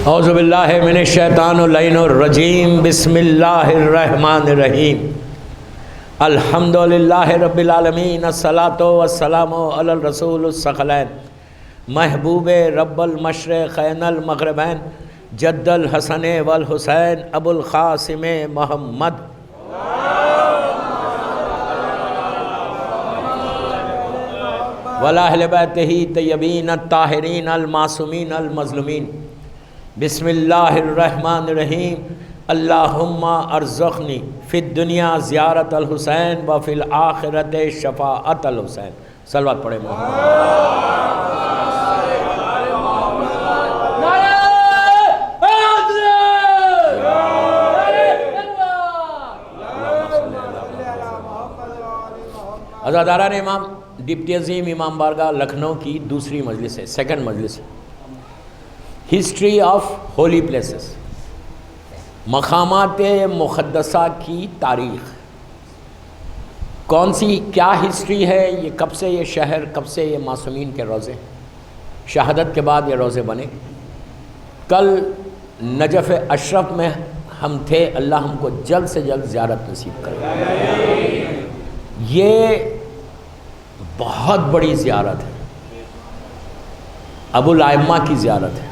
اعوذ باللہ من الشیطان اللعین الرجیم، بسم اللہ الرحمن الرحیم، الحمد للہ رب العالمین، الصلاۃ والسلام علی الرسول الثقلین، محبوب رب المشرقین المغربین، جد الحسن والحسین ابو القاسم محمد وَلَأَهْلِ بَيْتِهِ طیبین الطاہرین المعصومین المظلومین۔ بسم اللہ الرحمن الرحیم، اللہم ارزقنی فی الدنیا زیارت الحسین وفی الآخرت شفاعت الحسین۔ صلوات پڑھیں عزاداران امام، ڈپٹی عظیم امام بارگاہ لکھنؤ کی دوسری مجلس ہے، سیکنڈ مجلس ہے، ہسٹری آف ہولی پلیسز، مقامات مقدسہ کی تاریخ۔ کون سی کیا ہسٹری ہے، یہ کب سے یہ شہر، کب سے یہ معصومین کے روزے، شہادت کے بعد یہ روزے بنے۔ کل نجف اشرف میں ہم تھے، اللہ ہم کو جلد سے جلد زیارت نصیب کرے۔ یہ بہت بڑی زیارت ہے، ابو الائمہ کی زیارت ہے،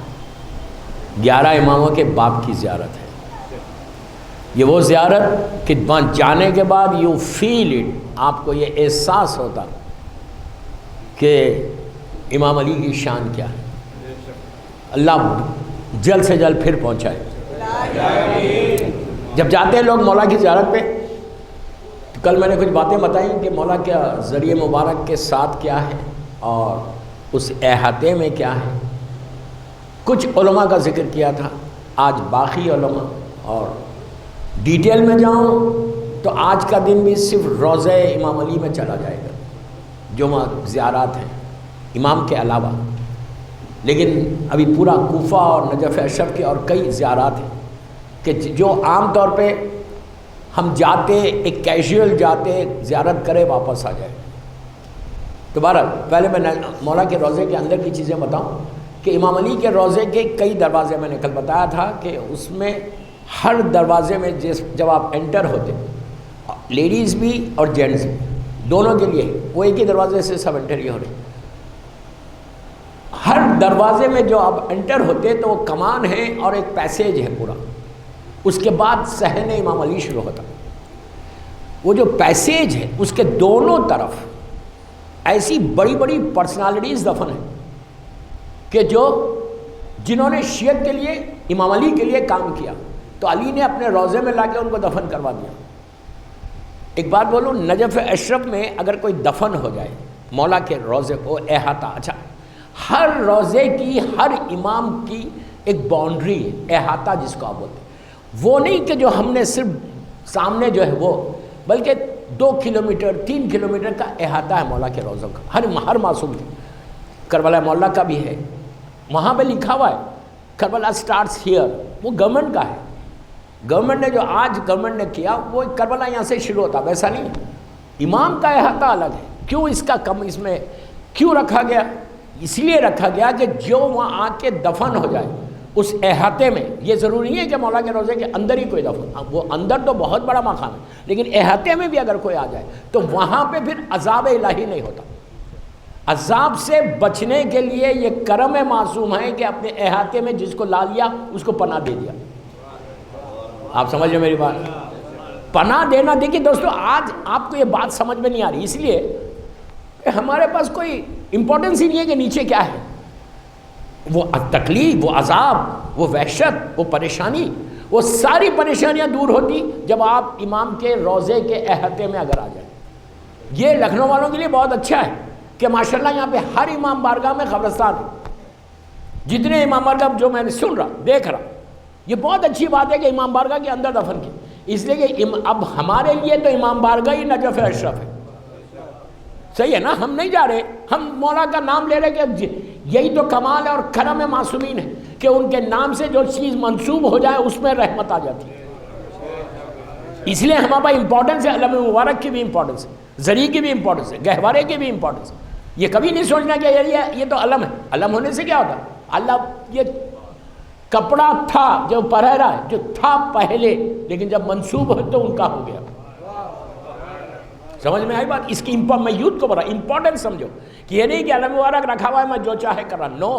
11 اماموں کے باپ کی زیارت ہے۔ یہ وہ زیارت کہ وہاں جانے کے بعد یو فیل اٹ، آپ کو یہ احساس ہوتا کہ امام علی کی شان کیا ہے۔ اللہ جلد سے جلد پھر پہنچائے۔ جب جاتے ہیں لوگ مولا کی زیارت پہ، کل میں نے کچھ باتیں بتائیں کہ مولا کے ذریعہ مبارک کے ساتھ کیا ہے اور اس احاطے میں کیا ہے۔ کچھ علماء کا ذکر کیا تھا، آج باقی علماء، اور ڈیٹیل میں جاؤں تو آج کا دن بھی صرف روضہ امام علی میں چلا جائے گا، جو زیارات ہیں امام کے علاوہ۔ لیکن ابھی پورا کوفہ اور نجف اشرف کے اور کئی زیارات ہیں کہ جو عام طور پہ ہم جاتے، ایک کیجول جاتے، زیارت کرے واپس آ جائے۔ دوبارہ پہلے میں مولا کے روضے کے اندر کی چیزیں بتاؤں کہ امام علی کے روضے کے کئی دروازے، میں نے کل بتایا تھا کہ اس میں ہر دروازے میں جب آپ انٹر ہوتے، لیڈیز بھی اور جینٹس بھی، دونوں کے لیے وہ ایک ہی دروازے سے سب انٹر ہی ہو رہے۔ ہر دروازے میں جو آپ انٹر ہوتے تو وہ کمان ہے اور ایک پیسیج ہے پورا، اس کے بعد صحن امام علی شروع ہوتا۔ وہ جو پیسیج ہے اس کے دونوں طرف ایسی بڑی بڑی پرسنالٹیز دفن ہیں کہ جنہوں نے شیعت کے لیے، امام علی کے لیے کام کیا، تو علی نے اپنے روضے میں لا کے ان کو دفن کروا دیا۔ ایک بات بولوں، نجف اشرف میں اگر کوئی دفن ہو جائے مولا کے روضے کو احاطہ، اچھا ہر روضے کی، ہر امام کی ایک باؤنڈری ہے، احاطہ جس کو آپ بولتے ہیں۔ وہ نہیں کہ جو ہم نے صرف سامنے جو ہے وہ، بلکہ 2 کلومیٹر 3 کلومیٹر کا احاطہ ہے مولا کے روضوں کا، ہر معصوم کی۔ کربلا مولا کا بھی ہے، وہاں پہ لکھا ہوا ہے کربلا سٹارٹس ہیئر، وہ گورنمنٹ کا ہے۔ گورنمنٹ نے جو آج گورنمنٹ نے کیا، وہ کربلا یہاں سے شروع ہوتا، ویسا نہیں ہے۔ امام کا احاطہ الگ ہے۔ کیوں اس کا کم اس میں کیوں رکھا گیا؟ اس لیے رکھا گیا کہ جو وہاں آ کے دفن ہو جائے اس احاطے میں، یہ ضروری نہیں ہے کہ مولا کے روضے کے اندر ہی کوئی دفن، وہ اندر تو بہت بڑا مقام ہے، لیکن احاطے میں بھی اگر کوئی آ جائے تو وہاں پہ پھر عذاب الہی نہیں ہوتا۔ عذاب سے بچنے کے لیے یہ کرم معصوم ہے کہ اپنے احاطے میں جس کو لا لیا اس کو پناہ دے دیا۔ آپ سمجھ رہے میری بات؟ پناہ دینا، دیکھیے دوستو، آج آپ کو یہ بات سمجھ میں نہیں آ رہی، اس لیے کہ ہمارے پاس کوئی امپورٹنس ہی نہیں ہے کہ نیچے کیا ہے۔ وہ تکلیف، وہ عذاب، وہ وحشت، وہ پریشانی، وہ ساری پریشانیاں دور ہوتی جب آپ امام کے روضے کے احاطے میں اگر آ جائیں۔ یہ لکھنؤ والوں کے لیے بہت اچھا ہے کہ ماشاءاللہ یہاں پہ ہر امام بارگاہ میں قبرستان ہے۔ جتنے امام بارگاہ جو میں نے سن رہا، دیکھ رہا، یہ بہت اچھی بات ہے کہ امام بارگاہ کے اندر دفن کی، اس لیے کہ اب ہمارے لیے تو امام بارگاہ ہی نجف اشرف ہے۔ صحیح ہے نا؟ ہم نہیں جا رہے، ہم مولا کا نام لے رہے کہ یہی تو کمال ہے اور کرم معصومین ہے کہ ان کے نام سے جو چیز منسوب ہو جائے اس میں رحمت آ جاتی ہے۔ اس لیے ہمارے پاس امپورٹنس ہے، علم مبارک کی بھی امپورٹنس ہے، زری کی بھی امپورٹنس ہے، گہوارے کی بھی امپورٹنس ہے۔ یہ کبھی نہیں سوچنا کہ یہ تو علم ہے، علم ہونے سے کیا ہوتا ہے؟ اللہ یہ کپڑا تھا جو پہرا ہے، جو تھا پہلے، لیکن جب منسوب ہو تو ان کا ہو گیا۔ سمجھ میں آئی بات؟ اس کی میں یوتھ کو بڑا امپورٹنٹ سمجھو کہ یہ نہیں کہ اللہ مبارک رکھا ہوا ہے میں جو چاہے کر رہا، نو۔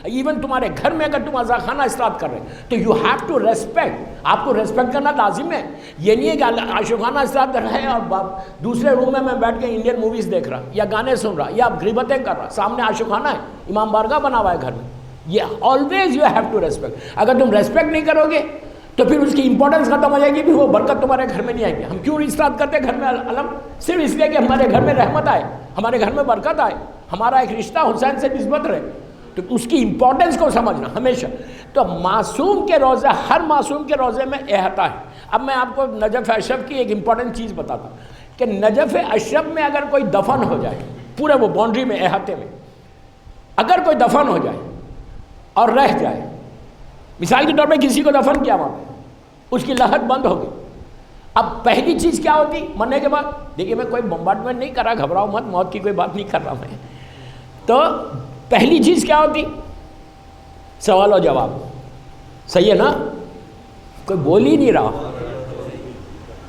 ایون تمہارے گھر میں اگر تم عزا خانہ اسٹارٹ کر رہے تو یو ہیو ٹو ریسپیکٹ، آپ کو ریسپیکٹ کرنا لازم ہے۔ یہ نہیں ہے کہ عاشقانہ اسٹارٹ کر رہے ہیں اور دوسرے روم میں بیٹھ کے انڈین موویز دیکھ رہا یا گانے سن رہا یا غیبتیں کر رہا، سامنے عاشقانہ ہے، امام بارگاہ بنا ہوا ہے گھر میں۔ یہ always you have to respect. اگر تم ریسپیکٹ نہیں کرو گے تو پھر اس کی امپورٹنس ختم ہو جائے گی، پھر وہ برکت تمہارے گھر میں نہیں آئے گی۔ ہم کیوں اسٹارٹ کرتے گھر میں علم؟ صرف اس لیے کہ ہمارے گھر میں رحمت آئے، ہمارے گھر میں برکت آئے، ہمارا ایک رشتہ حسین سے نسبت رہے، تو اس کی امپورٹنس کو سمجھنا ہمیشہ۔ تو معصوم کے روزے، ہر معصوم کے روزے میں احاطہ ہے۔ اب میں آپ کو نجف اشرف کی ایک امپورٹنٹ چیز بتاتا ہوں کہ نجف اشرف میں اگر کوئی دفن ہو جائے، پورے وہ باؤنڈری میں، احاطے میں اگر کوئی دفن ہو جائے اور رہ جائے، مثال کے طور پہ کسی کو دفن کیا وہاں پہ، اس کی لہر بند ہو گئی، اب پہلی چیز کیا ہوتی مرنے کے بعد؟ دیکھیے میں کوئی بمبارڈمنٹ نہیں کر رہا، گھبراؤ مت، موت کی کوئی بات نہیں کر رہا میں، تو پہلی چیز کیا ہوتی؟ سوال و جواب، صحیح ہے نا؟ کوئی بول ہی نہیں رہا،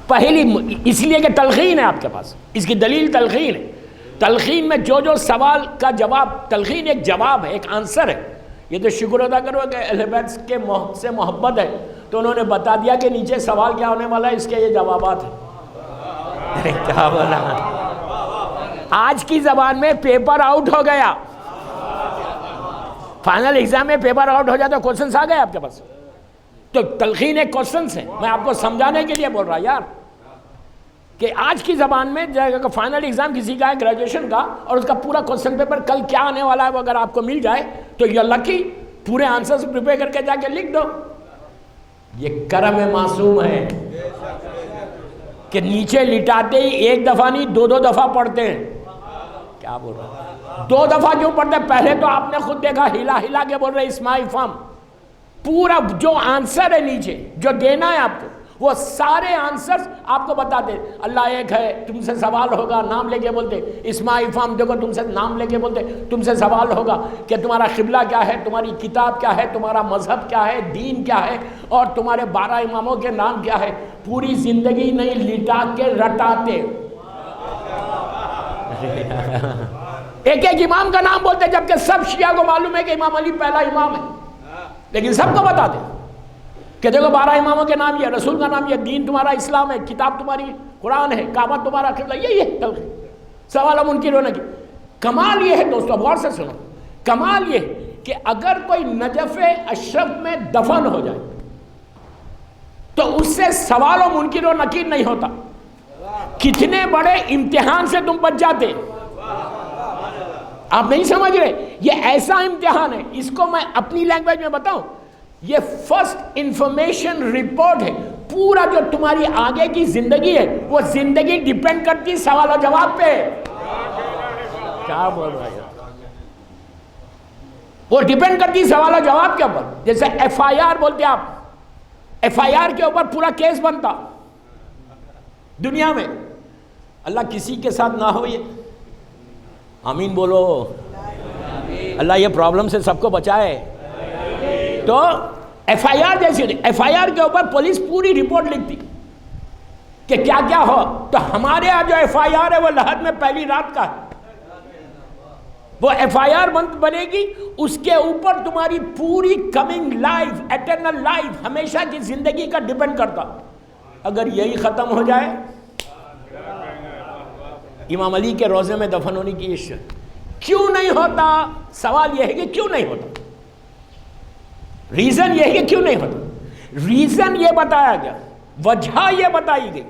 پہلی، اس لیے کہ تلقین ہے آپ کے پاس، اس کی دلیل تلقین ہے۔ تلقین میں جو سوال کا جواب، تلقین ایک جواب ہے، ایک آنسر ہے۔ یہ تو شکر ادا کرو کہ اہل بیت کے سے محبت ہے تو انہوں نے بتا دیا کہ نیچے سوال کیا ہونے والا ہے، اس کے یہ جوابات ہیں۔ کیا بولا؟ آج کی زبان میں پیپر آؤٹ ہو گیا، فائنل ایگزام میں پیپر آؤٹ ہو جاتا، کوشچنس آ گئے آپ کے پاس، تو تلقین ایک کوشچنس ہے، میں آپ کو سمجھانے کے لیے بول رہا یار، کہ آج کی زبان میں فائنل ایگزام کسی کا ہے گریجویشن کا، اور اس کا پورا کوشچن پیپر کل کیا آنے والا ہے وہ اگر آپ کو مل جائے تو یہ لکی، پورے آنسرز پریپیئر کر کے جا کے لکھ دو۔ یہ کرم معصوم ہے کہ نیچے لٹاتے ہی ایک دفعہ نہیں، دو دفعہ پڑھتے ہیں۔ کیا بول رہا؟ دو دفعہ کیوں پڑھتے ہیں؟ پہلے تو آپ نے خود دیکھا، ہلا ہلا کے بول رہے اسماعیل فام، پورا جو آنسر ہے نیچے جو دینا ہے آپ کو، وہ سارے آنسرز آپ کو بتا دیں۔ اللہ ایک ہے، تم سے سوال ہوگا، نام لے کے بولتے۔ اسماعیل فام دیکھو، تم سے نام لے کے بولتے، تم سے سوال ہوگا کہ تمہارا قبلہ کیا ہے، تمہاری کتاب کیا ہے، تمہارا مذہب کیا ہے، دین کیا ہے، اور تمہارے 12 اماموں کے نام کیا ہے۔ پوری زندگی نہیں لٹا کے رٹاتے، ایک ایک امام کا نام بولتے، جبکہ سب شیعہ کو معلوم ہے کہ امام علی پہلا امام ہے، لیکن سب کو بتا دیں کہ دیکھو 12 اماموں کے نام یہ، رسول کا نام یہ، دین تمہارا اسلام ہے، کتاب تمہاری قرآن ہے، کعبہ تمہارا قبلہ، یہ تلقین۔ سوال منکر ہونے کی کمال یہ ہے دوستو، غور سے سنو، کمال یہ کہ اگر کوئی نجف اشرف میں دفن ہو جائے تو اس سے سوال و منکر و نکیر نہیں ہوتا۔ کتنے بڑے امتحان سے تم بچ جاتے، آپ نہیں سمجھ رہے؟ یہ ایسا امتحان ہے، اس کو میں اپنی لینگویج میں بتاؤں، یہ فرسٹ انفارمیشن رپورٹ ہے۔ پورا جو تمہاری آگے کی زندگی ہے وہ زندگی ڈیپینڈ کرتی سوال و جواب پہ۔ کیا بول رہا ہے؟ وہ ڈیپینڈ کرتی سوال و جواب کے اوپر۔ جیسے ایف آئی آر بولتے آپ، ایف آئی آر کے اوپر پورا کیس بنتا دنیا میں۔ اللہ کسی کے ساتھ نہ ہو، یہ آمین بولو، اللہ یہ پرابلم سے سب کو بچائے۔ تو ایف آئی آر جیسی ہوتی، ایف آئی آر کے اوپر پولیس پوری رپورٹ لکھتی کہ کیا کیا ہو۔ تو ہمارے یہاں جو ایف آئی آر ہے وہ لحد میں پہلی رات کا ہے، وہ ایف آئی آر بنے گی، اس کے اوپر تمہاری پوری کمنگ لائف، ایٹرنل لائف، ہمیشہ کی زندگی کا ڈیپینڈ کرتا۔ اگر یہی ختم ہو جائے، امام علی کے روزے میں دفن ہونے کی عشق کیوں نہیں ہوتا؟ سوال یہ ہے کہ کیوں نہیں ہوتا، ریزن یہ ہے کہ کیوں نہیں ہوتا۔ ریزن یہ بتایا گیا، وجہ یہ بتائی گئی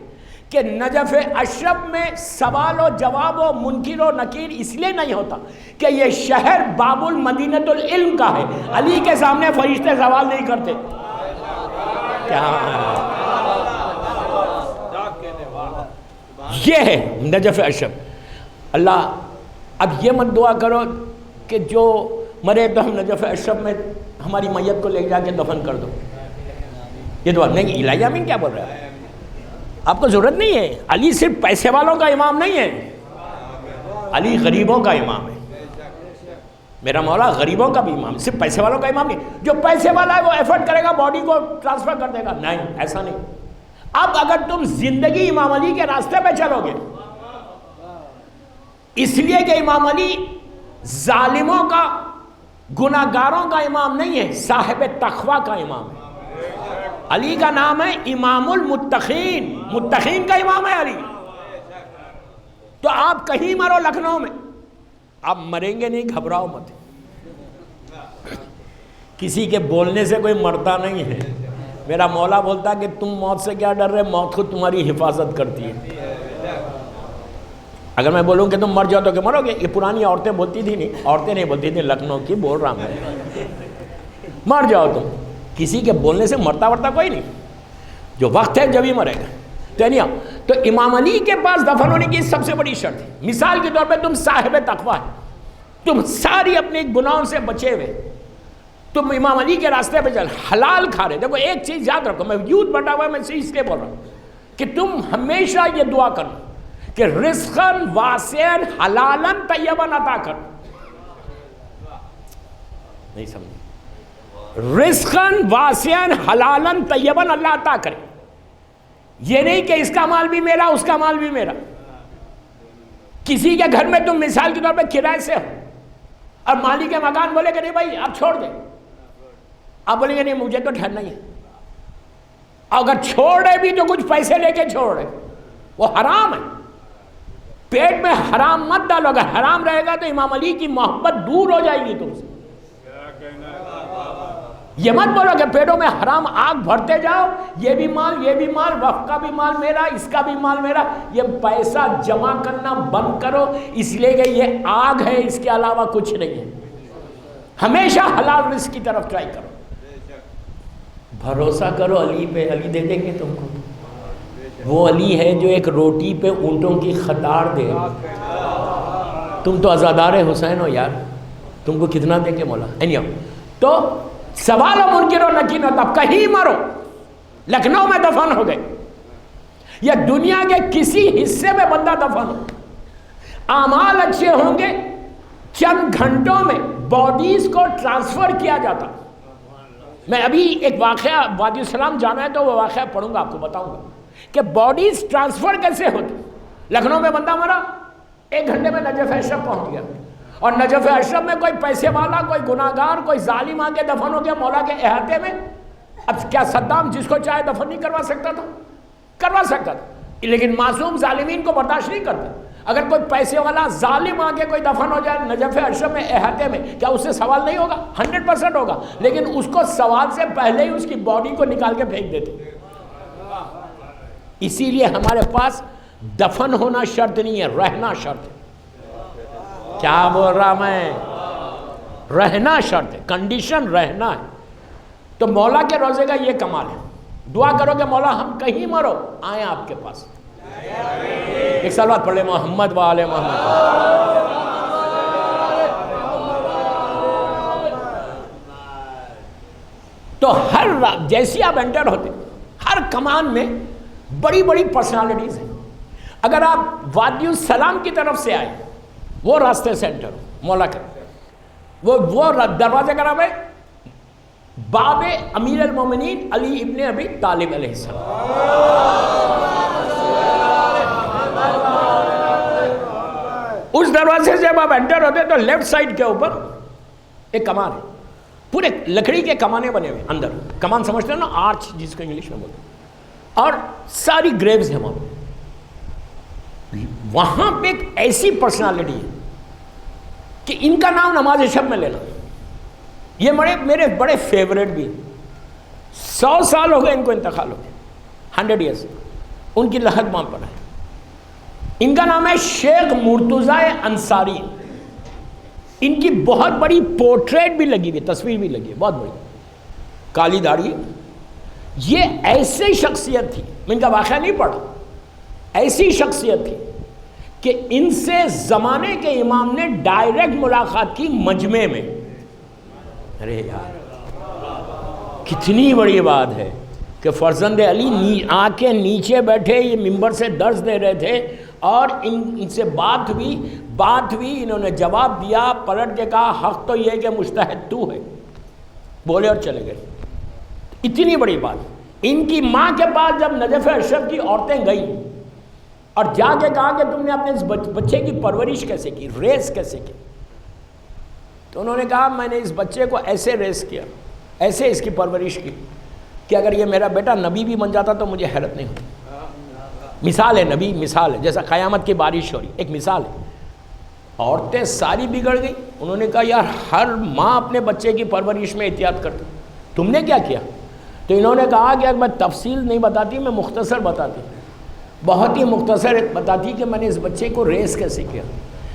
کہ نجف اشرف میں سوال و جواب و منکر و نکیر اس لیے نہیں ہوتا کہ یہ شہر باب المدینۃ العلم کا ہے، علی کے سامنے فرشتے سوال نہیں کرتے۔ کیا یہ ہے نجف اشرف۔ اللہ اب یہ مت دعا کرو کہ جو مرے تو ہم نجف اشرف میں ہماری میت کو لے جا کے دفن کر دو، یہ دعا نہیں۔ الہی آمین کیا بول رہا ہے؟ آپ کو ضرورت نہیں ہے، علی صرف پیسے والوں کا امام نہیں ہے، علی غریبوں کا امام ہے۔ میرا مولا غریبوں کا بھی امام، صرف پیسے والوں کا امام نہیں. جو پیسے والا ہے وہ ایفرٹ کرے گا، باڈی کو ٹرانسفر کر دے گا، نہیں ایسا نہیں. اب اگر تم زندگی امام علی کے راستے پہ چلو گے، اس لیے کہ امام علی ظالموں کا، گناہگاروں کا امام نہیں ہے، صاحب تقوی کا امام ہے. علی کا نام ہے امام المتقین، متقین کا امام ہے علی. تو آپ کہیں مرو لکھنؤ میں، آپ مریں گے نہیں، گھبراؤ مت. کسی کے بولنے سے کوئی مرتا نہیں ہے. میرا مولا بولتا کہ تم موت سے کیا ڈر رہے، موت خود تمہاری حفاظت کرتی ہے. اگر میں بولوں کہ تم مر جاؤ تو کہ مرو گے، یہ پرانی عورتیں بولتی تھی، نہیں عورتیں نہیں بولتی تھی، لکھنؤ کی بول رہا میں، مر جاؤ تم. کسی کے بولنے سے مرتا ورتا کوئی نہیں، جو وقت ہے جب ہی مرے گا. تو امام علی کے پاس دفن ہونے کی سب سے بڑی شرط ہے. مثال کے طور پہ تم صاحب تقوی ہے، تم ساری اپنے گناہوں سے بچے ہوئے، تم امام علی کے راستے پہ چل، حلال کھا رہے. دیکھو ایک چیز یاد رکھو، میں یوتھ بٹا ہوا ہے، میں اس لیے بول رہا ہوں کہ تم ہمیشہ یہ دعا کرو کہ رزقاً واسعاً حلالاً طیباً عطا کر. نہیں سمجھ، رزقاً واسعاً حلالاً طیباً اللہ عطا کرے. یہ نہیں کہ اس کا مال بھی میرا، اس کا مال بھی میرا. کسی کے گھر میں تم مثال کے طور پہ کرائے سے ہو اور مالی کے مکان بولے کہ نہیں بھائی آپ چھوڑ دیں، آپ بولیں گے نہیں مجھے تو ٹھہرنا ہی ہے. اگر چھوڑ رہے بھی تو کچھ پیسے لے کے چھوڑ رہے، وہ حرام ہے. پیٹ میں حرام مت ڈالو، اگر حرام رہے گا تو امام علی کی محبت دور ہو جائے گی تم سے. یہ مت بولو کہ پیٹوں میں حرام آگ بھرتے جاؤ، یہ بھی مال، یہ بھی مال، وقف کا بھی مال میرا، اس کا بھی مال میرا. یہ پیسہ جمع کرنا بند کرو، اس لیے کہ یہ آگ ہے، اس کے علاوہ کچھ نہیں ہے. ہمیشہ حلال رزق کی طرف ٹرائی کرو. بھروسہ کرو علی پہ، علی دے دیں گے تم کو. وہ علی ہے جو ایک روٹی پہ اونٹوں کی قطار دے. تم تو عزادار حسین ہو یار، تم کو کتنا دیں گے مولا. تو سوال و منکر و نکیر، تب کہیں مرو، لکھنؤ میں دفن ہو گئے یا دنیا کے کسی حصے میں بندہ دفن ہو، اعمال اچھے ہوں گے، چند گھنٹوں میں باڈیز کو ٹرانسفر کیا جاتا. میں ابھی ایک واقعہ وادی السلام جانا ہے تو وہ واقعہ پڑھوں گا، آپ کو بتاؤں گا کہ باڈیز ٹرانسفر کیسے ہوتی. لکھنؤ میں بندہ مرا، 1 گھنٹے میں نجف اشرف پہنچ گیا، اور نجف اشرف میں کوئی پیسے والا، کوئی گناہگار، کوئی ظالم آ کے دفن ہو گیا مولا کے احاطے میں. اب کیا صدام جس کو چاہے دفن نہیں کروا سکتا تھا؟ کروا سکتا تھا، لیکن معصوم ظالمین کو برداشت نہیں کرتا. اگر کوئی پیسے والا ظالم آ کے کوئی دفن ہو جائے نجف اشرف میں احاطے میں، کیا اس سے سوال نہیں ہوگا؟ 100% ہوگا. لیکن اس کو سوال سے پہلے ہی اس کی باڈی کو نکال کے پھینک دیتے. اسی لیے ہمارے پاس دفن ہونا شرط نہیں ہے، رہنا شرط ہے. کیا بول رہا میں؟ رہنا شرط ہے، کنڈیشن رہنا ہے. تو مولا کے روزے کا یہ کمال ہے. دعا کرو کہ مولا ہم کہیں مرو آئیں آپ کے پاس. ایک سال بعد پڑھ لے محمد و آل محمد. تو ہر جیسی آپ انٹر ہوتے، ہر کمان میں بڑی بڑی پرسنالٹیز ہیں. اگر آپ وادی السلام کی طرف سے آئے، وہ راستے سے انٹر ہو مولا کا، وہ دروازے کا نام ہے باب امیر المومنین علی ابن ابی طالب علیہ السلام. اس دروازے سے جب آپ انٹر ہوتے تو لیفٹ سائڈ کے اوپر ایک کمان ہے، پورے لکڑی کے کمانے بنے ہوئے. اندر کمان سمجھتے ہیں نا، آرچ جس کو انگلش میں بولتے ہیں، اور ساری گریوز ہیں وہاں پہ. وہاں پہ ایک ایسی پرسنالٹی ہے کہ ان کا نام نماز شب میں لینا. یہ میرے بڑے فیوریٹ بھی. 100 سال ہو گئے ان کو انتقال ہو گئے، 100 ایئرس ان کی لحد وہاں پر ہے. ان کا نام ہے شیخ مرتضی انصاری. ان کی بہت بڑی پورٹریٹ بھی لگی ہوئی، تصویر بھی لگی ہے بہت بڑی، کالی داڑھی. یہ ایسی شخصیت تھی، میں ان کا واقعہ نہیں پڑھا، ایسی شخصیت تھی کہ ان سے زمانے کے امام نے ڈائریکٹ ملاقات کی مجمع میں. ارے یار کتنی بڑی بات ہے کہ فرزند علی آ کے نیچے بیٹھے، یہ ممبر سے درس دے رہے تھے اور ان سے بات ہوئی. بات ہوئی، انہوں نے جواب دیا، پلٹ کے کہا حق تو یہ ہے کہ مجتہد تو ہے، بولے اور چلے گئے۔ اتنی بڑی بات۔ ان کی ماں کے پاس جب نجف اشرف کی عورتیں گئیں اور جا کے کہا کہ تم نے اپنے اس بچے کی پرورش کیسے کی، ریس کیسے کی، تو انہوں نے کہا میں نے اس بچے کو ایسے ریس کیا، ایسے اس کی پرورش کی کہ اگر یہ میرا بیٹا نبی بھی بن جاتا تو مجھے حیرت نہیں ہوتی۔ مثال ہے، نبی مثال ہے، جیسا قیامت کی بارش ہو رہی، ایک مثال ہے۔ عورتیں ساری بگڑ گئی، انہوں نے کہا یار ہر ماں اپنے بچے کی پرورش میں احتیاط کرتی، تم نے کیا کیا؟ تو انہوں نے کہا کہ میں تفصیل نہیں بتاتی، میں مختصر بتاتی، بہت ہی مختصر بتاتی کہ میں نے اس بچے کو ریس کیسے کیا۔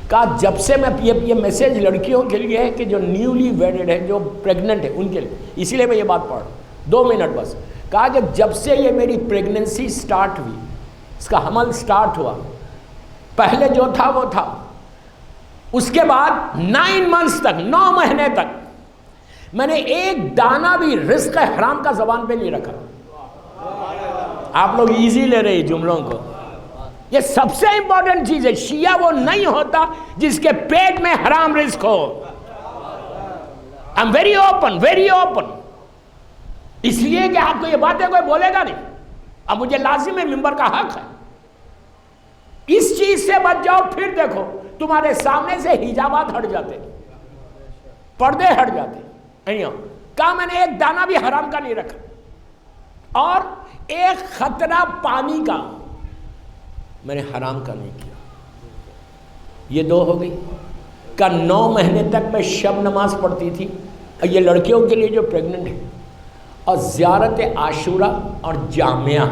کہا جب سے میں یہ میسیج لڑکیوں کے لیے ہے کہ جو نیولی ویڈڈ ہے، جو پریگننٹ ہے، ان کے لیے، اسی لیے میں یہ بات پڑھ رہا ہوں، 2 منٹ بس۔ کہا کہ جب سے یہ میری پریگننسی سٹارٹ ہوئی، اس کا حمل سٹارٹ ہوا، پہلے جو تھا وہ تھا، اس کے بعد 9 منتھس تک، 9 مہینے تک میں نے ایک دانہ بھی رزق حرام کا زبان پہ نہیں رکھا۔ آپ لوگ ایزی لے رہے ہیں جملوں کو، یہ سب سے امپورٹنٹ چیز ہے۔ شیعہ وہ نہیں ہوتا جس کے پیٹ میں حرام رزق ہو۔ I'm very open, very open۔ اس لیے کہ آپ کو یہ باتیں کوئی بولے گا نہیں، اب مجھے لازم ہے، ممبر کا حق ہے۔ اس چیز سے بچ جاؤ، پھر دیکھو تمہارے سامنے سے حجابات ہٹ جاتے، پردے ہٹ جاتے۔ کہا میں نے ایک دانہ بھی حرام کا نہیں رکھا، اور ایک خطرہ پانی کا میں نے حرام کا نہیں کیا۔ یہ 2 ہو گئی۔ کا 9 مہینے تک میں شب نماز پڑھتی تھی، یہ لڑکیوں کے لیے جو پریگننٹ ہے، اور زیارت عاشورہ اور جامعہ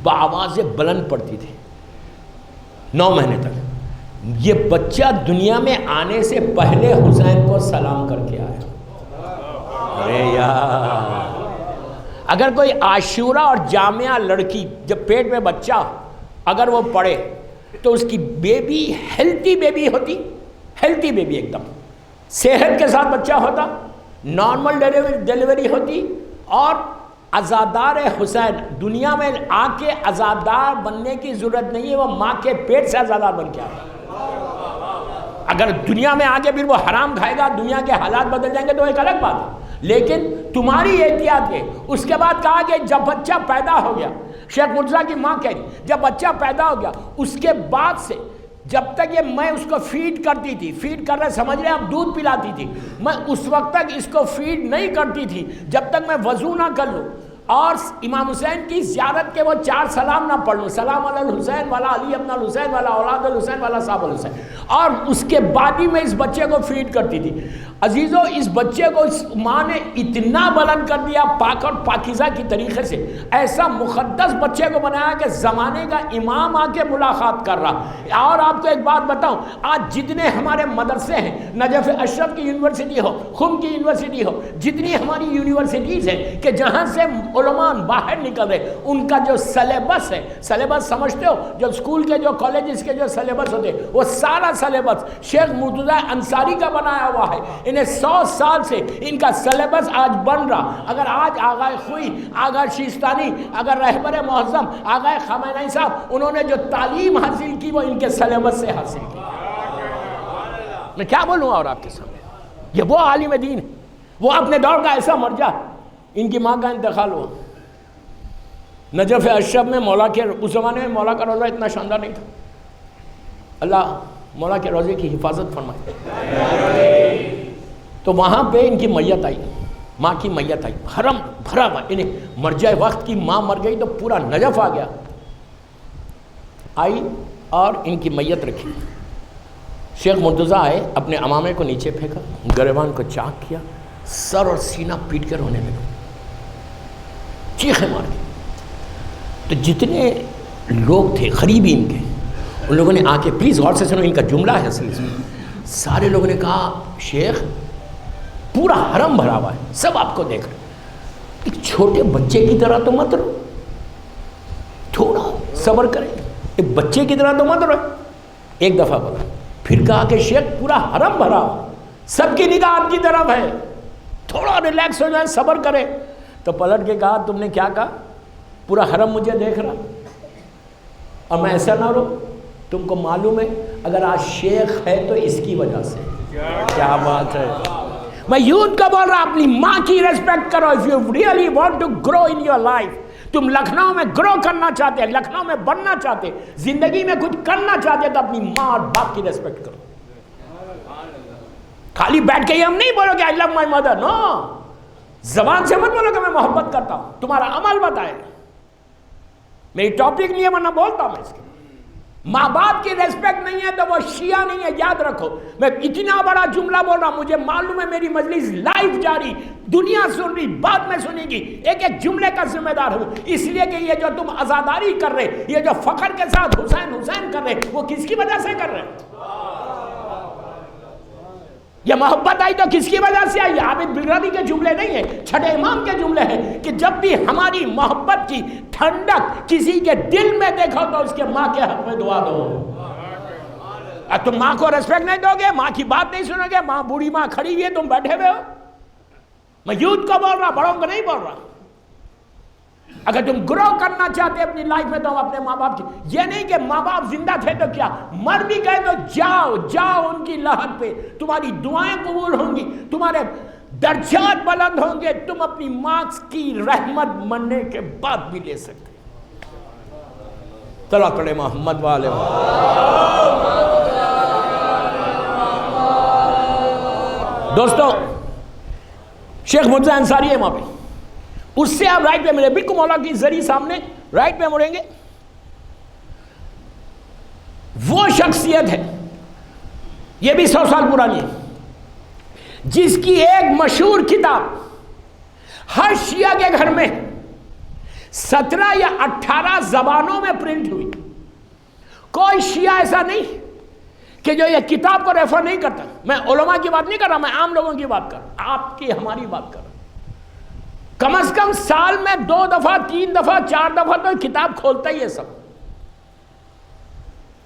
بآواز بلند پڑھتی تھی 9 مہینے تک۔ یہ بچہ دنیا میں آنے سے پہلے حسین کو سلام کر کے آیا۔ ارے یار، اگر کوئی عاشورہ اور جامعہ لڑکی جب پیٹ میں بچہ اگر وہ پڑھے تو اس کی بیبی ہیلتھی بیبی ہوتی، ہیلتھی بیبی ایک دم صحت کے ساتھ بچہ ہوتا، نارمل ڈیلیوری ہوتی، اور عزادار حسین دنیا میں آ کے عزادار بننے کی ضرورت نہیں ہے، وہ ماں کے پیٹ سے عزادار بن کے آتا۔ اگر دنیا میں آگے پھر وہ حرام کھائے گا، دنیا کے حالات بدل جائیں گے تو ایک الگ بات ہے، لیکن تمہاری احتیاط ہے۔ اس کے بعد کہا کہ جب بچہ پیدا ہو گیا، شیخ مرتضیٰ کی ماں کہہ رہی، جب بچہ پیدا ہو گیا اس کے بعد سے جب تک یہ میں اس کو فیڈ کرتی تھی، فیڈ کر رہے سمجھ رہے آپ، دودھ پلاتی تھی، میں اس وقت تک اس کو فیڈ نہیں کرتی تھی جب تک میں وضو نہ کر لوں اور امام حسین کی زیارت کے وہ 4 سلام نہ پڑھ لوں، سلام علی الحسین والا علی ابن الحسین والا اولاد الحسین والا صاحب الحسین، اور اس کے بعد ہی میں اس بچے کو فیڈ کرتی تھی۔ عزیزو، اس بچے کو اس ماں نے اتنا بلند کر دیا پاک اور پاکیزہ کی طریقے سے، ایسا مقدس بچے کو بنایا کہ زمانے کا امام آ کے ملاقات کر رہا۔ اور آپ کو ایک بات بتاؤں، آج جتنے ہمارے مدرسے ہیں، نجف اشرف کی یونیورسٹی ہو، خم کی یونیورسٹی ہو، جتنی ہماری یونیورسٹیز ہیں کہ جہاں سے علماء باہر نکل رہے، ان کا جو سلیبس ہے، سلیبس سمجھتے ہو، جو اسکول کے جو کالجز کے جو سلیبس ہوتے ہیں، وہ سارا سلیبس شیخ مرتضیٰ انصاری کا بنایا ہوا ہے۔ انہیں 100 سال سے ان کا سلیبس آج بن رہا۔ اگر آج آغائے خوئی، آغا شیستانی، اگر رہبر معظم آغائے خامنہئی صاحب انہوں نے جو تعلیم حاصل کی وہ ان کے سلیبس سے حاصل کی، میں کیا بولوں اور آپ کے سامنے؟ یہ وہ عالم دین ہے، وہ اپنے دور کا ایسا مرجع۔ ان کی ماں کا انتقال ہوا نجف اشرف میں، مولا کے اس زمانے میں مولا کا روزہ اتنا شاندار نہیں تھا، اللہ مولا کے روزے کی حفاظت فرمائے۔ تو وہاں پہ ان کی میت آئی، ماں کی میت آئی، حرم بھرا ہوا، انہیں مرجع وقت کی ماں مر گئی تو پورا نجف آ گیا، آئی اور ان کی میت رکھی۔ شیخ مرتضیٰ آئے، اپنے امامے کو نیچے پھینکا، گریبان کو چاک کیا، سر اور سینہ پیٹ کر رونے لگا، چیخیں مار کے۔ تو جتنے لوگ تھے قریبی ان کے، ان لوگوں نے آ کے، پلیز غور سے سنو، ان کا جملہ ہے اصل اس میں، سارے لوگوں نے کہا شیخ پورا حرم بھرا ہوا ہے، سب آپ کو دیکھ رہے، ایک چھوٹے بچے کی طرح تو مت رو، تھوڑا صبر کریں، ایک بچے کی طرح تو مت رو۔ ایک دفعہ بولا، پھر کہا کہ شیخ پورا حرم بھرا ہوا، سب کی نگاہ آپ کی طرف ہے، تھوڑا ریلیکس ہو جائیں، صبر کریں۔ تو پلٹ کے کہا تم نے کیا کہا؟ پورا حرم مجھے دیکھ رہا اور میں ایسا نہ رو، تم کو معلوم ہے اگر آج شیخ ہے تو اس کی وجہ سے. کیا بات ہے. میں یوتھ کا بول رہا ہوں اپنی ماں کی ریسپیکٹ کرو. if you really want to grow in your life, تم لکھنؤ میں گرو کرنا چاہتے, لکھنؤ میں بننا چاہتے, زندگی میں کچھ کرنا چاہتے, تو اپنی ماں اور باپ کی ریسپیکٹ کرو. خالی بیٹھ کے ہم نہیں بولو کہ I love my mother. نو, زبان سے مت بولو کہ میں محبت کرتا ہوں, تمہارا عمل بتائے. میری ٹاپک نہیں ہے ورنہ بولتا ہوں میں اس کے. ماں باپ کی ریسپیکٹ نہیں ہے تو وہ شیعہ نہیں ہے, یاد رکھو. میں اتنا بڑا جملہ بول رہا ہوں, مجھے معلوم ہے میری مجلس لائیو جاری, دنیا سن رہی, بعد میں سنے گی, ایک ایک جملے کا ذمہ دار ہوں. اس لیے کہ یہ جو تم عزاداری کر رہے, یہ جو فخر کے ساتھ حسین حسین کر رہے, وہ کس کی وجہ سے کر رہے ہیں؟ یہ محبت آئی تو کس کی وجہ سے آئی؟ عابد بلربی کے جملے نہیں ہیں, چھٹے امام کے جملے ہیں کہ جب بھی ہماری محبت کی ٹھنڈک کسی کے دل میں دیکھو تو اس کے ماں کے حق میں دعا دو. تم ماں کو ریسپیکٹ نہیں دو گے, ماں کی بات نہیں سنو گے, ماں بوڑھی ماں کھڑی ہوئی ہے, تم بیٹھے ہوئے ہو. میں یوتھ کو بول رہا, بڑوں کو نہیں بول رہا. اگر تم گرو کرنا چاہتے اپنی لائف میں تو اپنے ماں باپ کی, یہ نہیں کہ ماں باپ زندہ تھے تو کیا, مر بھی گئے تو جاؤ جاؤ ان کی لہر پہ, تمہاری دعائیں قبول ہوں گی, تمہارے درجات بلند ہوں گے, تم اپنی ماں کی رحمت مرنے کے بعد بھی لے سکتے. چلو پڑھے محمد والے. دوستو, شیخ مرزا انصاری ہے وہاں پہ, اس سے آپ رائٹ پہ ملے, بالکل مولا کی زری سامنے رائٹ پہ مڑیں گے. وہ شخصیت ہے, یہ بھی 100 سال پرانی ہے, جس کی ایک مشہور کتاب ہر شیعہ کے گھر میں 17 یا 18 زبانوں میں پرنٹ ہوئی. کوئی شیعہ ایسا نہیں کہ جو یہ کتاب کو ریفر نہیں کرتا. میں علماء کی بات نہیں کر رہا, میں عام لوگوں کی بات کر رہا ہوں, آپ کی ہماری بات کر رہا ہوں. کم از کم سال میں 2 دفعہ 3 دفعہ 4 دفعہ تو کتاب کھولتا ہی ہے سب.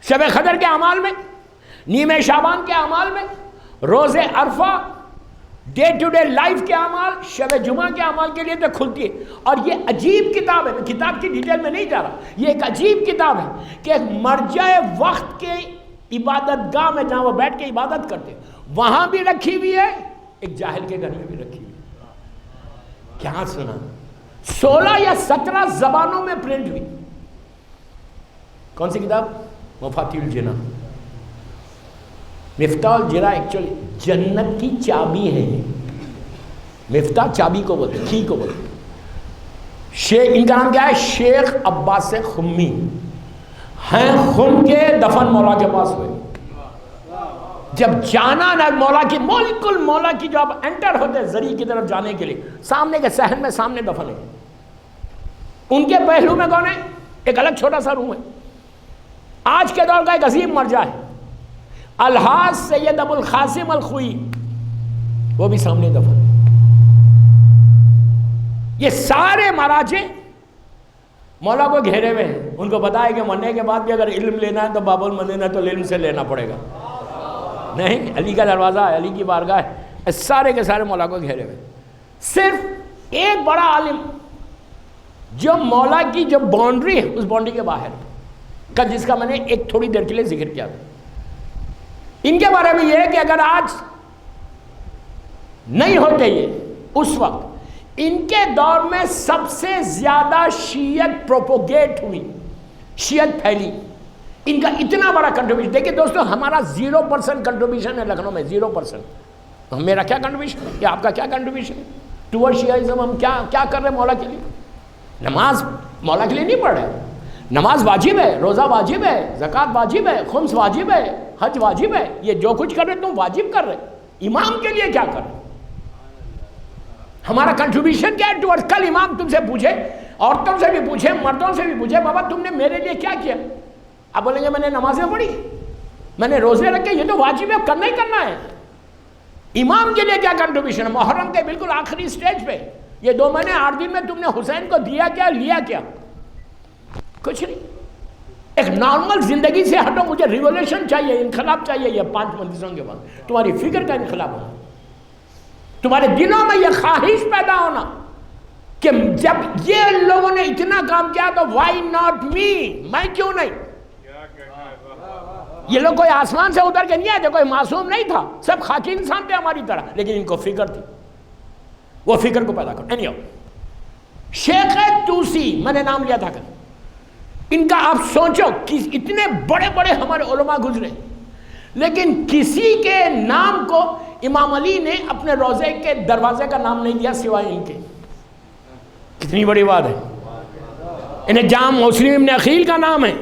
شب قدر کے اعمال میں, نیمہ شعبان کے اعمال میں, روز عرفہ, ڈے ٹو ڈے لائف کے اعمال, شب جمعہ کے اعمال کے لیے تو کھلتی ہے. اور یہ عجیب کتاب ہے, میں کتاب کی ڈیٹیل میں نہیں جا رہا, یہ ایک عجیب کتاب ہے کہ ایک مرجع وقت کے عبادت گاہ میں جہاں وہ بیٹھ کے عبادت کرتے, وہاں بھی رکھی ہوئی ہے, ایک جاہل کے گھر میں بھی رکھی ہوئی ہے. کیا سنا, 16 یا 17 زبانوں میں پرنٹ ہوئی. کون سی کتاب؟ مفاتیح الجنہ. مفتاح الجنہ ایکچولی جنت کی چابی ہے. مفتاح چابی کو بولتے, کی کو بولتے. شیخ, ان کا نام کیا ہے؟ شیخ عباس خمی ہیں. خم کے دفن مولا کے پاس ہوئے. جب جانا نہ مولا کی, بالکل مولا کی جو آپ انٹر ہوتے زری کی طرف جانے کے لیے, سامنے کے صحن میں سامنے دفن ہے. ان کے پہلو میں کون ہے؟ ایک الگ چھوٹا سا روم ہے. آج کے دور کا ایک عظیم مرجع ہے الحاج سید ابو القاسم الخوئی, وہ بھی سامنے دفن. یہ سارے مراجع مولا کو گھیرے ہوئے ہیں. ان کو پتا ہے کہ مرنے کے بعد بھی اگر علم لینا ہے تو باب المدینہ تو علم سے لینا پڑے گا. نہیں, علی کا دروازہ ہے, علی کی بارگاہ ہے. سارے کے سارے مولا کو گھیرے ہوئے. صرف ایک بڑا عالم جو مولا کی جو باؤنڈری ہے اس باؤنڈری کے باہر کا, جس کا میں نے ایک تھوڑی دیر کے لیے ذکر کیا تھا. ان کے بارے میں یہ ہے کہ اگر آج نہیں ہوتے یہ, اس وقت ان کے دور میں سب سے زیادہ شیعت پروپوگیٹ ہوئی, شیعت پھیلی. ان کا اتنا بڑا کنٹریبیوشن. دیکھیں دوستو, ہمارا 0% کنٹریبیوشن ہے لکھنؤ میں, 0%. میرا کیا کنٹریبیوشن ہے, یا آپ کا کیا کنٹریبیوشن ہے ٹوورڈ شیعزم؟ ہم کیا کر رہے ہیں مولا کے لیے؟ نماز مولا کے لیے نہیں پڑھ رہے. نماز واجب ہے, روزہ واجب ہے, زکوٰۃ واجب ہے, خمس واجب ہے, حج واجب ہے. یہ جو کچھ کر رہے تم واجب کر رہے. امام کے لیے کیا کر رہے؟ ہمارا کنٹریبیوشن کیا ہے ٹوورڈ؟ کل امام تم سے پوچھے, عورتوں سے بھی پوچھے, مردوں سے بھی پوچھے, بابا تم نے میرے لیے کیا کیا؟ آپ بولیں گے میں نے نمازیں پڑھی, میں نے روزے رکھے, یہ تو واجب ہے, کرنا ہی کرنا ہے. امام کے لیے کیا کنٹریبیوشن ہے؟ محرم کے بالکل آخری سٹیج پہ یہ 2 مہینے 8 دن میں تم نے حسین کو دیا کیا, لیا کیا؟ کچھ نہیں. ایک نارمل زندگی سے ہٹو, مجھے ریولیوشن چاہیے, انقلاب چاہیے. یہ 5 مجلسوں کے بعد تمہاری فکر کا انقلاب ہونا, تمہارے دلوں میں یہ خواہش پیدا ہونا کہ جب یہ لوگوں نے اتنا کام کیا تو وائی ناٹ می, میں کیوں نہیں. یہ لوگ کوئی آسمان سے اتر کے نہیں آئے تھے، کوئی معصوم نہیں تھا، سب خاکی انسان تھے ہماری طرح، لیکن ان کو فکر تھی، وہ فکر کو پیدا کرو۔ شیخ توسی میں نے نام لیا تھا کہ ان کا آپ سوچو کہ اتنے بڑے بڑے ہمارے علماء گزرے، لیکن کسی کے نام کو امام علی نے اپنے روضے کے دروازے کا نام نہیں دیا سوائے ان کے۔ کتنی بڑی بات ہے۔ انہیں جام مسلم ابن عقیل کا نام ہے،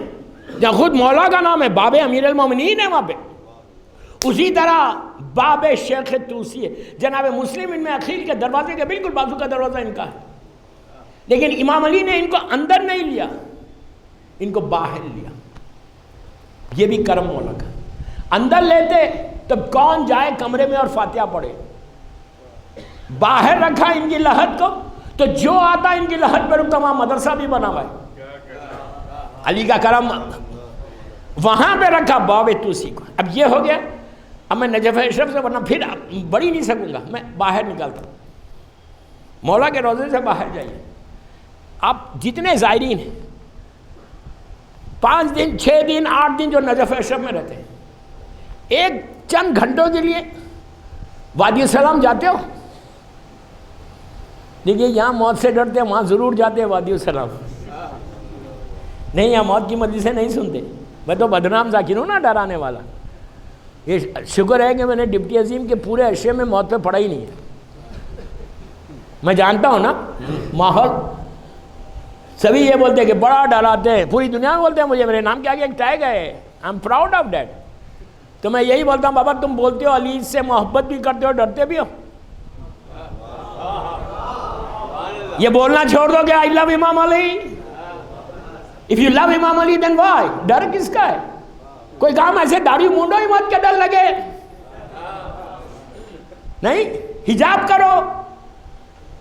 جہاں خود مولا کا نام ہے، باب امیر المومنین ہے وہاں پہ، اسی طرح باب شیخ توسی ہے۔ جناب مسلم ابن عقیل کے دروازے کے بالکل بازو کا دروازہ ان کا ہے، لیکن امام علی نے ان کو اندر نہیں لیا، ان کو باہر لیا۔ یہ بھی کرم مولا کا۔ اندر لیتے تب کون جائے کمرے میں اور فاتحہ پڑھے، باہر رکھا ان کی لحد کو تو جو آتا ان کی لحد پہ رکتا، وہاں مدرسہ بھی بنا ہوا ہے۔ علی کا کرم وہاں پہ رکھا باب توسی کو۔ اب یہ ہو گیا، اب میں نجف اشرف سے ورنہ پھر بڑی نہیں سکوں گا، میں باہر نکلتا ہوں۔ مولا کے روضے سے باہر جائیے، آپ جتنے زائرین ہیں 5 دن 6 دن 8 دن جو نجف اشرف میں رہتے ہیں، ایک چند گھنٹوں کے لیے وادی السلام جاتے ہو؟ دیکھیے یہاں موت سے ڈرتے ہیں، وہاں ضرور جاتے ہیں وادی السلام۔ نہیں، یہاں موت کی مجلسیں نہیں سنتے۔ میں تو بدنام ذاکر ہوں نا، ڈرانے والا۔ یہ شکر ہے کہ میں نے ڈپٹی عظیم کے پورے عرصے میں موت پہ پڑھا ہی نہیں ہے۔ میں جانتا ہوں نا ماحول، سبھی یہ بولتے ہیں کہ بڑا ڈراتے ہیں، پوری دنیا میں بولتے ہیں مجھے میرے نام کے آگے ایک ٹیگ ہے، I am proud of that. تو میں یہی بولتا ہوں بابا تم بولتے ہو علی سے محبت بھی کرتے ہو، ڈرتے بھی ہو؟ یہ بولنا چھوڑ دو کہ آئی لو امام علی۔ اف یو لو امام علی دین وائی؟ ڈر کس کا ہے؟ کوئی کام ایسے داڑھی مونڈو ہی مت کے ڈر لگے، نہیں حجاب کرو،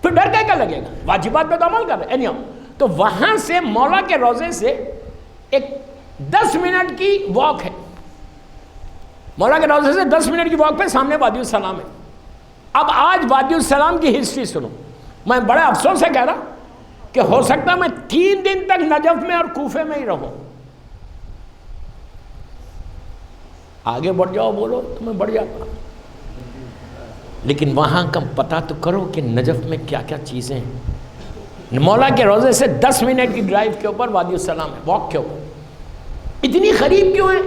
پھر ڈر کیا لگے گا؟ واجبات پہ تو عمل کر رہے ہیں۔ تو وہاں سے مولا کے روضے سے ایک 10 منٹ کی واک ہے، مولا کے روضے سے 10 منٹ کی واک پہ سامنے وادی السلام ہے۔ اب آج وادی السلام کی ہسٹری سنو۔ میں بڑے افسوس سے کہہ رہا کہ ہو سکتا میں 3 دن تک نجف میں اور کوفے میں ہی رہوں۔ آگے بڑھ جاؤ بولو تو میں بڑھ جاتا، لیکن وہاں کا پتہ تو کرو کہ نجف میں کیا کیا چیزیں ہیں۔ مولا کے روضے سے 10 منٹ کی ڈرائیو کے اوپر وادی السلام ہے، واک کے اوپر۔ اتنی قریب کیوں ہے؟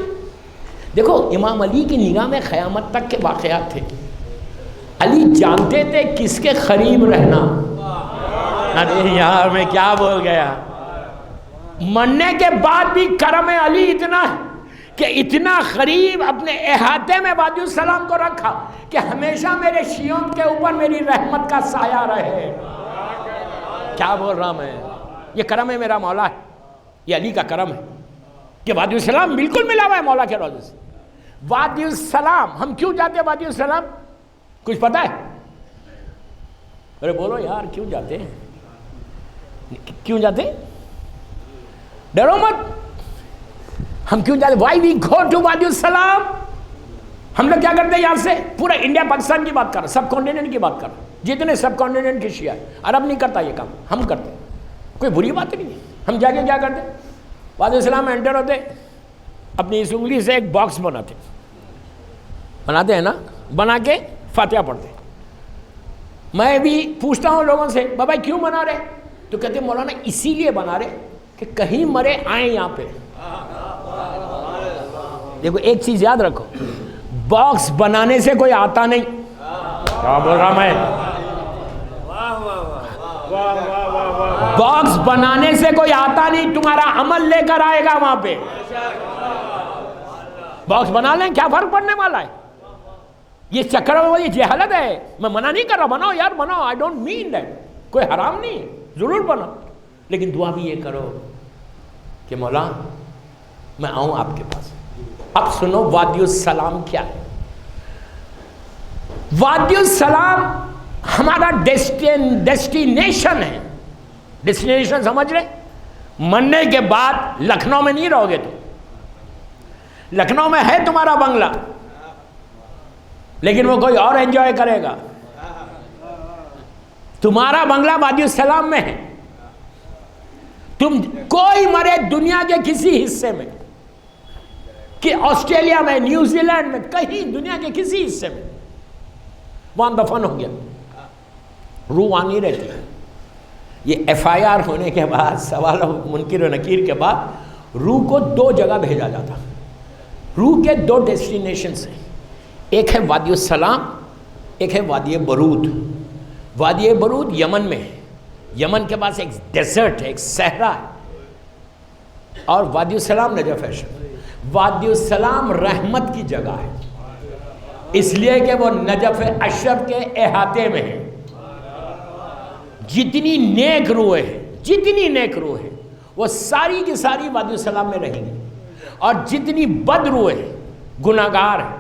دیکھو امام علی کی نگاہ میں قیامت تک کے واقعات تھے۔ علی جانتے تھے کس کے قریب رہنا۔ ارے یار میں کیا بول گیا۔ مرنے کے بعد بھی کرم علی اتنا ہے کہ اتنا قریب اپنے احاطے میں وادی السلام کو رکھا کہ ہمیشہ میرے شیعوں کے اوپر میری رحمت کا سایہ رہے۔ کیا بول رہا میں؟ یہ کرم ہے میرا مولا ہے، یہ علی کا کرم ہے کہ وادی السلام بالکل ملا ہوا ہے مولا کے روضے سے۔ وادی السلام ہم کیوں جاتے ہیں وادی السلام؟ کچھ پتہ ہے؟ ارے بولو یار، کیوں جاتے ہیں؟ کیوں جاتے ہیں؟ ڈرو مت۔ ہم کیوں جاتے ہیں؟ وائی وی گو ٹو وادی السلام؟ ہم لوگ کیا کرتے ہیں؟ یہاں سے پورا انڈیا پاکستان کی بات کر رہا، سب کانٹیننٹ کی بات کر رہا، جتنے سب کانٹیننٹ کی شیعہ ہے۔ عرب نہیں کرتا یہ کام، ہم کرتے ہیں۔ کوئی بری بات نہیں ہے۔ ہم جا کے کیا کرتے ہیں؟ وادی السلام میں انٹر ہوتے، اپنی اس انگلی سے ایک باکس بناتے ہیں نا، بنا کے فاتحہ پڑھتے ہیں۔ میں بھی پوچھتا ہوں لوگوں سے بابا کیوں بنا رہے؟ تو کہتے ہیں مولانا اسی لیے بنا رہے کہ کہیں مرے آئیں یہاں پہ۔ دیکھو ایک چیز یاد رکھو، باکس بنانے سے کوئی آتا نہیں۔ کیا بول رہا میں؟ باکس بنانے سے کوئی آتا نہیں، تمہارا عمل لے کر آئے گا وہاں پہ۔ باکس بنا لیں، کیا فرق پڑنے والا ہے؟ یہ چکر میں یہ جہالت ہے۔ میں منع نہیں کر رہا، بناؤ یار بناؤ، آئی ڈونٹ مین دیٹ، کوئی حرام نہیں، ضرور بناؤ، لیکن دعا بھی یہ کرو کہ مولا میں آؤں آپ کے پاس۔ اب سنو وادی السلام کیا ہے۔ وادی السلام ہمارا ڈیسٹینیشن ہے۔ ڈیسٹینیشن سمجھ رہے؟ مرنے کے بعد لکھنؤ میں نہیں رہو گے تو، لکھنؤ میں ہے تمہارا بنگلہ، لیکن وہ کوئی اور انجوائے کرے گا۔ تمہارا بنگلہ وادی السلام میں ہے، تم کوئی مرے دنیا کے کسی حصے میں، کہ آسٹریلیا میں، نیوزی لینڈ میں، کہیں دنیا کے کسی حصے میں وہاں دفن ہو گیا، روح وہاں نہیں رہتی ہے۔ یہ FIR ہونے کے بعد، سوال و منکر و نکیر کے بعد، روح کو 2 جگہ بھیجا جاتا۔ روح کے 2 ڈیسٹینیشنز ہیں، ایک ہے وادی السلام، ایک ہے وادی برود۔ وادی برود یمن میں ہے، یمن کے پاس ایک ڈیزرٹ ہے، ایک صحرا ہے، اور وادی السلام نجف اشرف۔ وادی السلام رحمت کی جگہ ہے، اس لیے کہ وہ نجف اشرف کے احاطے میں ہے۔ جتنی نیک روحیں ہیں، جتنی نیک روحیں ہیں، وہ ساری کی ساری وادی السلام میں رہیں گی، اور جتنی بد روحیں، گناہگار ہیں،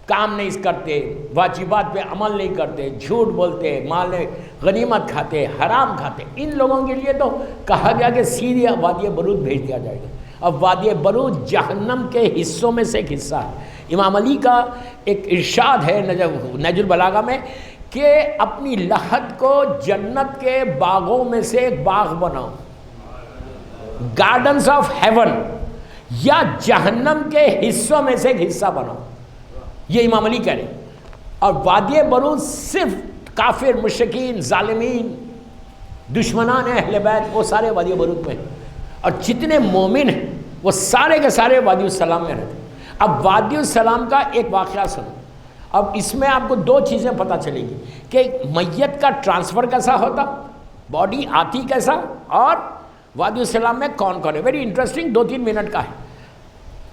کام نہیں کرتے، واجبات پہ عمل نہیں کرتے، جھوٹ بولتے، مال غنیمت کھاتے، حرام کھاتے، ان لوگوں کے لیے تو کہا گیا کہ سیدھی وادی برود بھیج دیا جائے گا۔ اب وادی برود جہنم کے حصوں میں سے ایک حصہ ہے۔ امام علی کا ایک ارشاد ہے نہج البلاغہ میں کہ اپنی لحد کو جنت کے باغوں میں سے ایک باغ بناؤ، گارڈنز آف ہیون، یا جہنم کے حصوں میں سے ایک حصہ بناؤ، یہ امام علی کہہ رہے ہیں۔ اور وادی برود صرف کافر، مشرکین، ظالمین، دشمنان اہل بیت، وہ سارے وادی برود میں ہیں، اور جتنے مومن ہیں وہ سارے کے سارے وادی السلام میں رہتے ہیں۔ اب وادی السلام کا ایک واقعہ سنو۔ اب اس میں آپ کو 2 چیزیں پتہ چلیں گی کہ میت کا ٹرانسفر کیسا ہوتا، باڈی آتی کیسا، اور وادی السلام میں کون کون ہے۔ ویری انٹرسٹنگ، 2-3 منٹ کا ہے،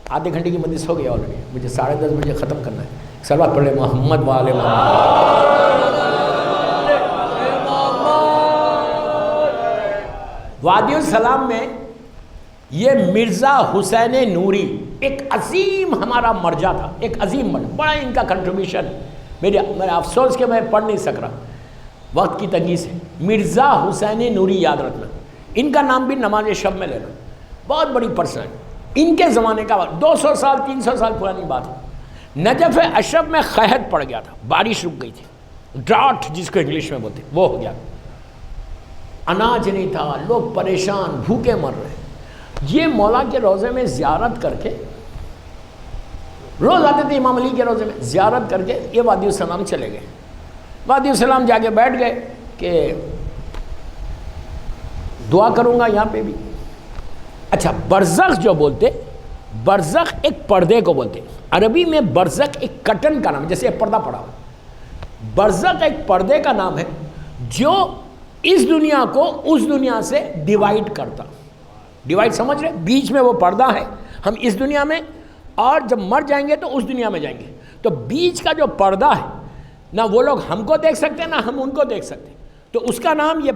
آدھے گھنٹے کی مجلس ہو گئی آلریڈی، مجھے 10:30 بجے ختم کرنا ہے۔ صلوات پڑھ لیں محمد وآل محمد۔ وادی السلام میں یہ مرزا حسین نوری ایک عظیم ہمارا مرجع تھا، ایک عظیم مرجع، بڑا ان کا کنٹریبیوشن، میرا افسوس کہ میں پڑھ نہیں سک رہا وقت کی تنگی سے۔ مرزا حسین نوری یاد رکھنا، ان کا نام بھی نماز شب میں لینا، بہت بڑی پرسن، ان کے زمانے کا 200 سال 300 سال پرانی بات ہے۔ نجف اشرف میں قحط پڑ گیا تھا، بارش رک گئی تھی، ڈراٹ جس کو انگلش میں بولتے، وہ ہو گیا، اناج نہیں تھا، لوگ پریشان بھوکے مر رہے۔ یہ مولا کے روزے میں زیارت کر کے، روز آتے تھے امام علی کے روزے میں، زیارت کر کے یہ وادی السلام چلے گئے۔ وادی السلام جا کے بیٹھ گئے کہ دعا کروں گا یہاں پہ بھی۔ اچھا، برزخ جو بولتے، برزخ ایک پردے کو بولتے، عربی میں برزخ ایک کٹن کا نام ہے، جیسے پردہ پڑا ہو۔ برزخ ایک پردے کا نام ہے جو اس دنیا کو اس دنیا سے ڈیوائیڈ کرتا، ڈیوائیڈ سمجھ رہے، بیچ میں وہ پردہ ہے، ہم اس دنیا میں، اور جب مر جائیں گے تو اس دنیا میں جائیں گے، تو بیچ کا جو پردہ ہے، نہ وہ لوگ ہم کو دیکھ سکتے نہ ہم ان کو دیکھ سکتے، تو اس کا نام یہ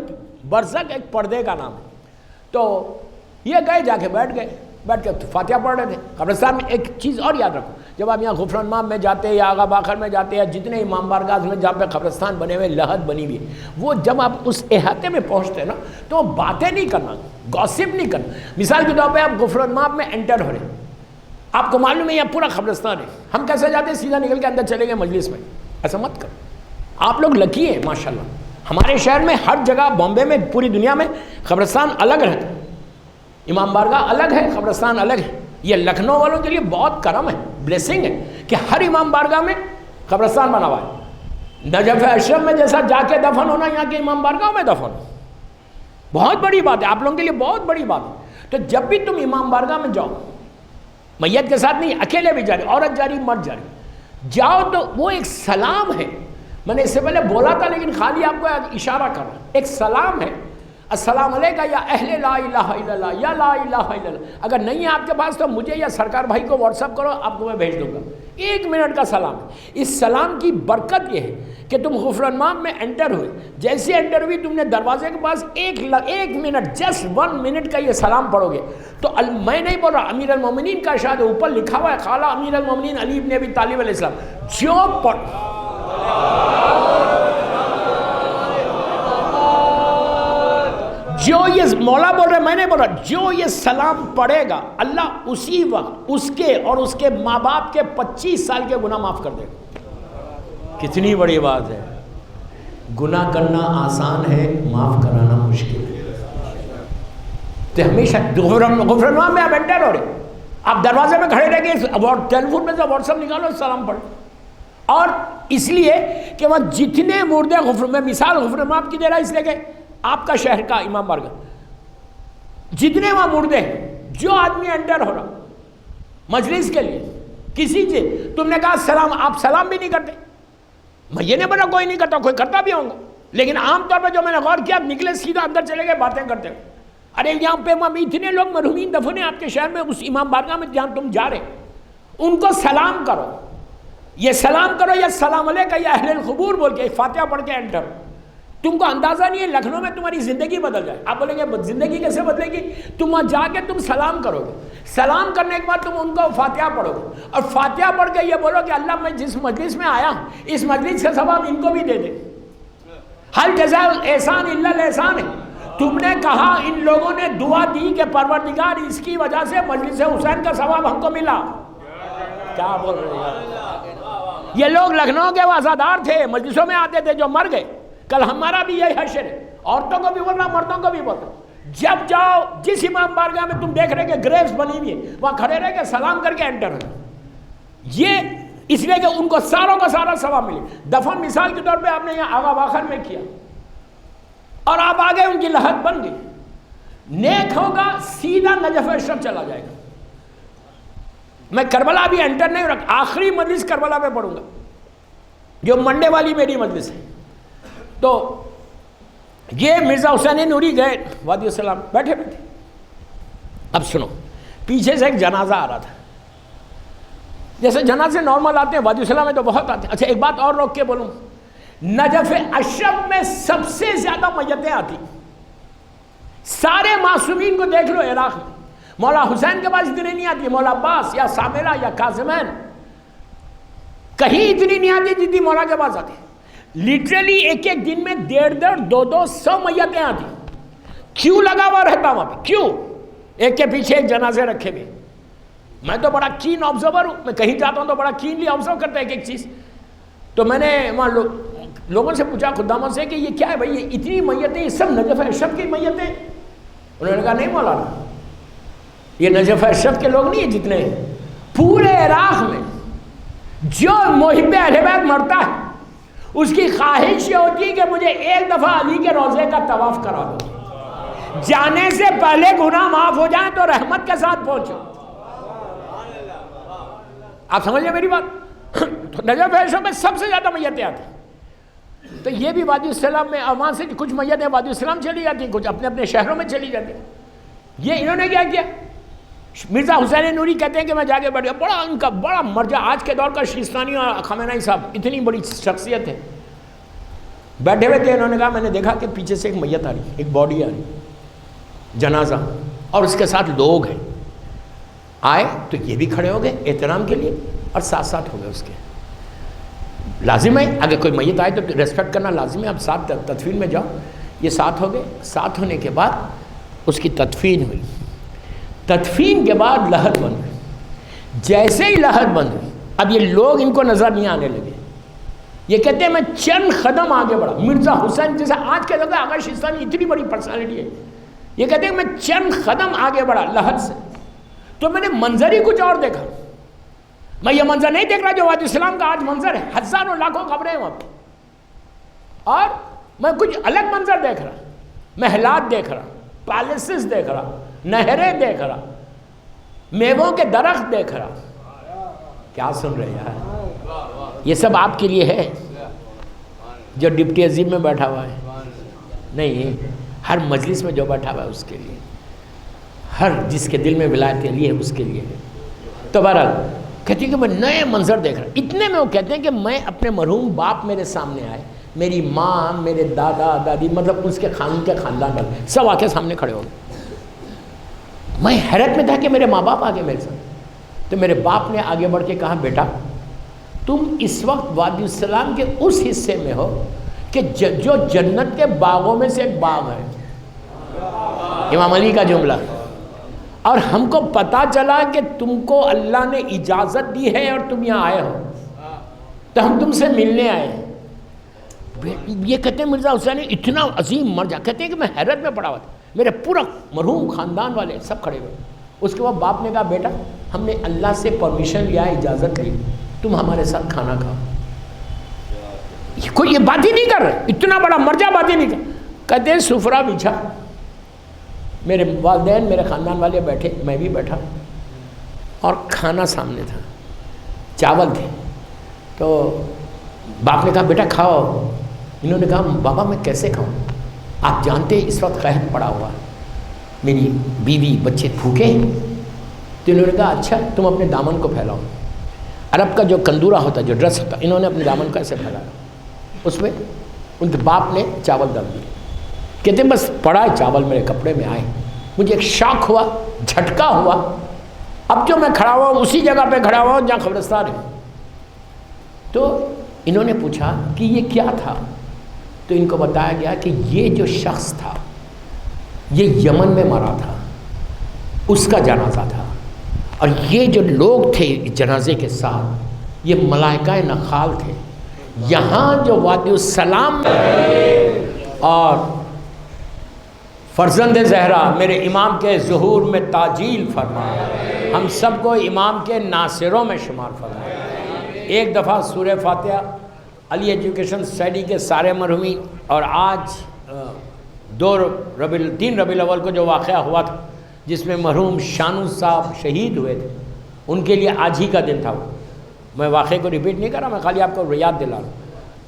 برزخ ایک پردے کا نام ہے۔ تو یہ گئے، جا کے بیٹھ گئے، بیٹھ کے فاتحہ پڑھ رہے تھے۔ قبرستان میں ایک چیز اور یاد رکھو، جب آپ یہاں غفران مام میں جاتے ہیں یا آغا باخر میں جاتے ہیں، جتنے امام بارگاہ میں جہاں پہ قبرستان بنے ہوئے، لحد بنی ہوئی ہے، وہ جب آپ اس احاطے میں پہنچتے ہیں نا، تو باتیں نہیں کرنا، گوسپ نہیں کرنا۔ مثال کے طور پہ آپ غفران مام میں انٹر ہو رہے ہیں، آپ کو معلوم ہے یہ پورا قبرستان ہے، ہم کیسے جاتے ہیں؟ سیدھا نکل کے اندر چلے گئے مجلس میں، ایسا مت کرو۔ آپ لوگ لکی ہیں ماشاءاللہ، ہمارے شہر میں ہر جگہ، بامبے میں، پوری دنیا میں قبرستان الگ رہتا ہے، امام بارگاہ الگ ہے، قبرستان الگ ہے۔ یہ لکھنؤ والوں کے لیے بہت کرم ہے، بلیسنگ ہے کہ ہر امام بارگاہ میں قبرستان بنا ہوا ہے۔ نجف اشرف میں جیسا جا کے دفن ہونا، یہاں کے امام بارگاہ میں دفن ہو، بہت بڑی بات ہے، آپ لوگوں کے لیے بہت بڑی بات ہے۔ تو جب بھی تم امام بارگاہ میں جاؤ، میت کے ساتھ نہیں، اکیلے بھی جا رہی، عورت جا رہی، مرد جا رہی، جاؤ تو وہ ایک سلام ہے۔ میں نے اس سے پہلے بولا تھا لیکن خالی آپ کو اشارہ کر رہا ہوں، ایک سلام ہے، السلام علیکم یا اہل لا الہ الا اللہ، یا لا الہ الا اللہ۔ اگر نہیں ہے آپ کے پاس تو مجھے یا سرکار بھائی کو واٹس ایپ کرو، آپ کو میں بھیج دوں گا، 1 منٹ کا سلام ہے۔ اس سلام کی برکت یہ ہے کہ تم غفران مام میں انٹر ہوئے، جیسے انٹر ہوئی تم نے دروازے کے پاس 1 منٹ، جسٹ 1 منٹ کا یہ سلام پڑھو گے تو میں نہیں بول رہا، امیر المومنین کا ارشاد ہے، اوپر لکھا ہوا ہے، قال امیر المومنین علی ابن ابی طالب علیہ السلام، جو جو یہ مولا بول رہے، میں نہیں بول رہا، جو یہ سلام پڑھے گا اللہ اسی وقت اس کے اور اس کے ماں باپ کے 25 سال کے گناہ معاف کر دے گا۔ کتنی بڑی بات ہے، گناہ کرنا آسان ہے، معاف کرانا مشکل ہے۔ تو ہمیشہ غفران میں آپ انٹر ہو رہے، آپ دروازے میں کھڑے رہ گئے، ٹیلی فون میں سے واٹس ایپ نکالو، سلام پڑھو. اور اس لیے کہ وہ جتنے مردے غفر میں مثال غفر ماب کی دے رہا، اس لیے کہ آپ کا شہر کا امام بارگاہ جتنے وہاں مردے ہیں، جو آدمی انٹر ہو رہا مجلس کے لیے کسی سے تم نے کہا سلام، آپ سلام بھی نہیں کرتے. میں یہ نہیں بنا کوئی نہیں کرتا، کوئی کرتا بھی ہوں گا، لیکن عام طور پہ جو میں نے غور کیا نکلے سیدھا اندر چلے گئے باتیں کرتے ہوئے. ارے یہاں پہ اتنے لوگ مرحومین دفن ہیں آپ کے شہر میں، اس امام بارگاہ میں جہاں تم جا رہے، ان کو سلام کرو. یہ سلام کرو یا السلام علیکم یا اہل القبور بول کے فاتحہ پڑھ کے انٹر. تم کو اندازہ نہیں ہے لکھنؤ میں تمہاری زندگی بدل جائے. آپ بولیں گے زندگی کیسے بدلے گی؟ تم وہاں جا کے تم سلام کرو گے، سلام کرنے کے بعد تم ان کو فاتحہ پڑھو گے، اور فاتحہ پڑھ کے یہ بولو کہ اللہ میں جس مجلس میں آیا ہوں اس مجلس کا ثواب ان کو بھی دے دے. حل جزاء الاحسان الا الاحسان ہے. تم نے کہا ان لوگوں نے دعا دی کہ پروردگار اس کی وجہ سے مجلس حسین کا ثواب ہم کو ملا. کیا بول رہے ہیں یہ لوگ؟ لکھنؤ کے وہ عزادار تھے، مجلسوں میں آتے تھے جو مر گئے. کل ہمارا بھی یہی حشر ہے، عورتوں کو بھی بول رہا مردوں کو بھی بول رہا. جب جاؤ جس امام بارگاہ میں تم دیکھ رہے کہ گریوز بنی ہوئی ہے وہاں کھڑے رہ کے سلام کر کے انٹر ہو. یہ اس لیے کہ ان کو ساروں کا سارا ثواب ملے. دفن مثال کے طور پہ آپ نے یہاں آغا باخر میں کیا اور آپ آگے ان کی لہت بن گئی. نیک ہوگا سیدھا نجف اشرف چلا جائے گا. میں کربلا بھی انٹر نہیں رکھ، آخری مجلس کربلا میں پڑھوں گا جو منڈے والی میری مجلس ہے. تو یہ مرزا حسین نوری گئے وادی السلام، بیٹھے بیٹھے. اب سنو، پیچھے سے ایک جنازہ آ رہا تھا. جیسے جنازے نارمل آتے ہیں وادی السلام میں تو بہت آتے ہیں. اچھا ایک بات اور روک کے بولوں، نجف اشرف میں سب سے زیادہ میتیں آتی. سارے معصومین کو دیکھ لو عراق میں، مولا حسین کے پاس اتنی نہیں آتی، مولا عباس یا سامرہ یا کاظمین کہیں اتنی نہیں آتی جتنی مولا کے پاس آتی. لٹرلی ایک ایک دن میں 150 200 میتیں آتی. کیوں لگا ہوا رہتا وہاں پہ؟ کیوں؟ ایک کے پیچھے ایک جنازے رکھے ہوئے. میں تو بڑا کین آبزرور ہوں، میں کہیں جاتا ہوں تو بڑا کینلی آبزرو کرتا ہے ایک ایک چیز. تو میں نے وہاں لوگوں سے پوچھا خداموں سے کہ یہ کیا ہے بھائی، یہ اتنی میتیں، یہ سب نجف اشرف کی میتیں؟ انہوں نے کہا نہیں مولانا، یہ نجف اشرف کے لوگ نہیں ہیں جتنے پورے عراق میں جو محب اہل بیت مرتا ہے اس کی خواہش یہ ہوتی ہے کہ مجھے ایک دفعہ علی کے روضے کا طواف کرا دو، جانے سے پہلے گناہ معاف ہو جائیں تو رحمت کے ساتھ پہنچو. آپ سمجھ لیں میری بات؟ نجف اشرف میں سب سے زیادہ میتیں آتی. تو یہ بھی وادی السلام میں وہاں سے کچھ میتیں وادی السلام چلی جاتی، کچھ اپنے اپنے شہروں میں چلی جاتی. یہ انہوں نے کیا کیا؟ مرزا حسین نوری کہتے ہیں کہ میں جا کے بیٹھ گیا. بڑا ان کا بڑا مرجع آج کے دور کا شیستانی اور خامنہ ای صاحب اتنی بڑی شخصیت ہے. بیٹھے ہوئے تھے، انہوں نے کہا میں نے دیکھا کہ پیچھے سے ایک میت آ رہی، ایک باڈی آ رہی، جنازہ، اور اس کے ساتھ لوگ ہیں. آئے تو یہ بھی کھڑے ہو گئے احترام کے لیے اور ساتھ ساتھ ہو گئے اس کے. لازم ہے اگر کوئی میت آئے تو ریسپیکٹ کرنا لازم ہے. اب ساتھ تدفین میں جاؤ. یہ ساتھ ہو گئے. ساتھ ہونے کے بعد اس کی تدفین ہوئی. تدفین کے بعد لحد بن گئی. جیسے ہی لحد بن گئی اب یہ لوگ ان کو نظر نہیں آنے لگے. یہ کہتے ہیں میں چند قدم آگے بڑھا. مرزا حسین جیسے آج کے دور آغا شیستانی اتنی بڑی پرسنالٹی ہے، یہ کہتے ہیں میں چند قدم آگے بڑھا لحد سے تو میں نے منظر ہی کچھ اور دیکھا. میں یہ منظر نہیں دیکھ رہا جو وادی السلام کا آج منظر ہے، ہزاروں لاکھوں قبریں ہیں وہاں پہ، اور میں کچھ الگ منظر دیکھ رہا. محلات دیکھ رہا، پیلسز دیکھ رہا، نہریں دیکھ رہا، میووں کے درخت دیکھ رہا. کیا سن رہے یار؟ یہ سب آپ کے لیے ہے جو ڈپٹی عظیم میں بیٹھا ہوا ہے نہیں، ہر مجلس میں جو بیٹھا ہوا ہے اس کے لیے، ہر جس کے دل میں ولایت علی ہے اس کے لیے ہے. تو بہرحال کہتے ہیں کہ میں نئے منظر دیکھ رہا. اتنے میں وہ کہتے ہیں کہ میں اپنے مرحوم باپ میرے سامنے آئے، میری ماں، میرے دادا دادی، مطلب اس کے خاندان والے سب آ کے سامنے کھڑے ہو گئے. میں حیرت میں تھا کہ میرے ماں باپ آگے میرے ساتھ. تو میرے باپ نے آگے بڑھ کے کہا بیٹا تم اس وقت وادی السلام کے اس حصے میں ہو کہ جو جنت کے باغوں میں سے ایک باغ ہے. امام علی کا جملہ. اور ہم کو پتا چلا کہ تم کو اللہ نے اجازت دی ہے اور تم یہاں آئے ہو تو ہم تم سے ملنے آئے ہیں. یہ کہتے ہیں مرزا حسین اتنا عظیم مرجع، کہتے ہیں کہ میں حیرت میں پڑا ہوا تھا. میرے پورا مرحوم خاندان والے سب کھڑے ہوئے. اس کے بعد باپ نے کہا بیٹا ہم نے اللہ سے پرمیشن لیا، اجازت لی، تم ہمارے ساتھ کھانا کھاؤ. کوئی یہ بات ہی نہیں کر رہے، اتنا بڑا مرجع بات ہی نہیں کر. کہتے ہیں سفرہ بچھا، میرے والدین میرے خاندان والے بیٹھے، میں بھی بیٹھا، اور کھانا سامنے تھا، چاول تھے. تو باپ نے کہا بیٹا کھاؤ. انہوں نے کہا بابا میں کیسے کھاؤں، آپ جانتے ہیں اس وقت قحط پڑا ہوا، میری بیوی بچے بھوکے ہیں. تو انہوں نے کہا اچھا تم اپنے دامن کو پھیلاؤ. عرب کا جو کندورہ ہوتا، جو ڈریس ہوتا، انہوں نے اپنے دامن کو ایسے پھیلایا، اس میں ان کے باپ نے چاول ڈال دیے. کہتے ہیں بس پڑا چاول میرے کپڑے میں آئے، مجھے ایک شاک ہوا، جھٹکا ہوا. اب جو میں کھڑا ہوا اسی جگہ پہ کھڑا ہوا جہاں قبرستان ہے. تو انہوں نے پوچھا کہ یہ کیا تھا؟ تو ان کو بتایا گیا کہ یہ جو شخص تھا یہ یمن میں مرا تھا، اس کا جنازہ تھا، اور یہ جو لوگ تھے جنازے کے ساتھ یہ ملائکہ نخال تھے. یہاں جو وادی السلام اور فرزند زہرا میرے امام کے ظہور میں تاجیل فرما، ہم سب کو امام کے ناصروں میں شمار فرما. ایک دفعہ سورہ فاتحہ علی ایجوکیشن سوسائٹی کے سارے مرحومین، اور آج 3 ربیع الاول کو جو واقعہ ہوا تھا جس میں مرحوم شانو صاحب شہید ہوئے تھے، ان کے لیے آج ہی کا دن تھا. وہ میں واقعے کو ریپیٹ نہیں کر رہا، میں خالی آپ کو یاد دلا رہا ہوں.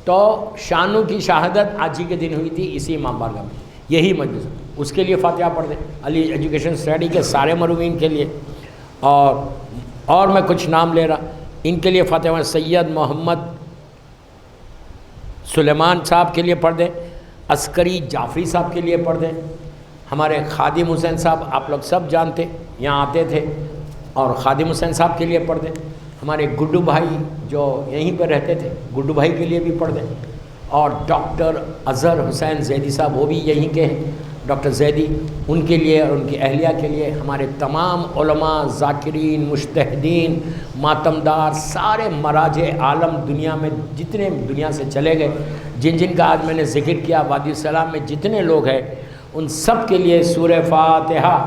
تو شانو کی شہادت آج ہی کے دن ہوئی تھی اسی امام بارگاہ میں، یہی مجلس. اس کے لیے فاتحہ پڑھ دیں علی ایجوکیشن سوسائٹی کے سارے مرحومین کے لیے. اور میں کچھ نام لے رہا، ان کے لیے فاتحہ سید محمد سلیمان صاحب کے لیے پڑھ دیں، عسکری جعفری صاحب کے لیے پڑھ دیں. ہمارے خادم حسین صاحب آپ لوگ سب جانتے، یہاں آتے تھے، اور خادم حسین صاحب کے لیے پڑھ دیں. ہمارے گڈو بھائی جو یہیں پہ رہتے تھے، گڈو بھائی کے لیے بھی پڑھ دیں. اور ڈاکٹر اظہر حسین زیدی صاحب وہ بھی یہیں کے ہیں، ڈاکٹر زیدی، ان کے لیے اور ان کی اہلیہ کے لیے. ہمارے تمام علماء، ذاکرین، مجتہدین، ماتمدار، سارے مراجع عالم دنیا میں جتنے دنیا سے چلے گئے، جن کا آج میں نے ذکر کیا، وادی السلام میں جتنے لوگ ہیں، ان سب کے لیے سورہ فاتحہ.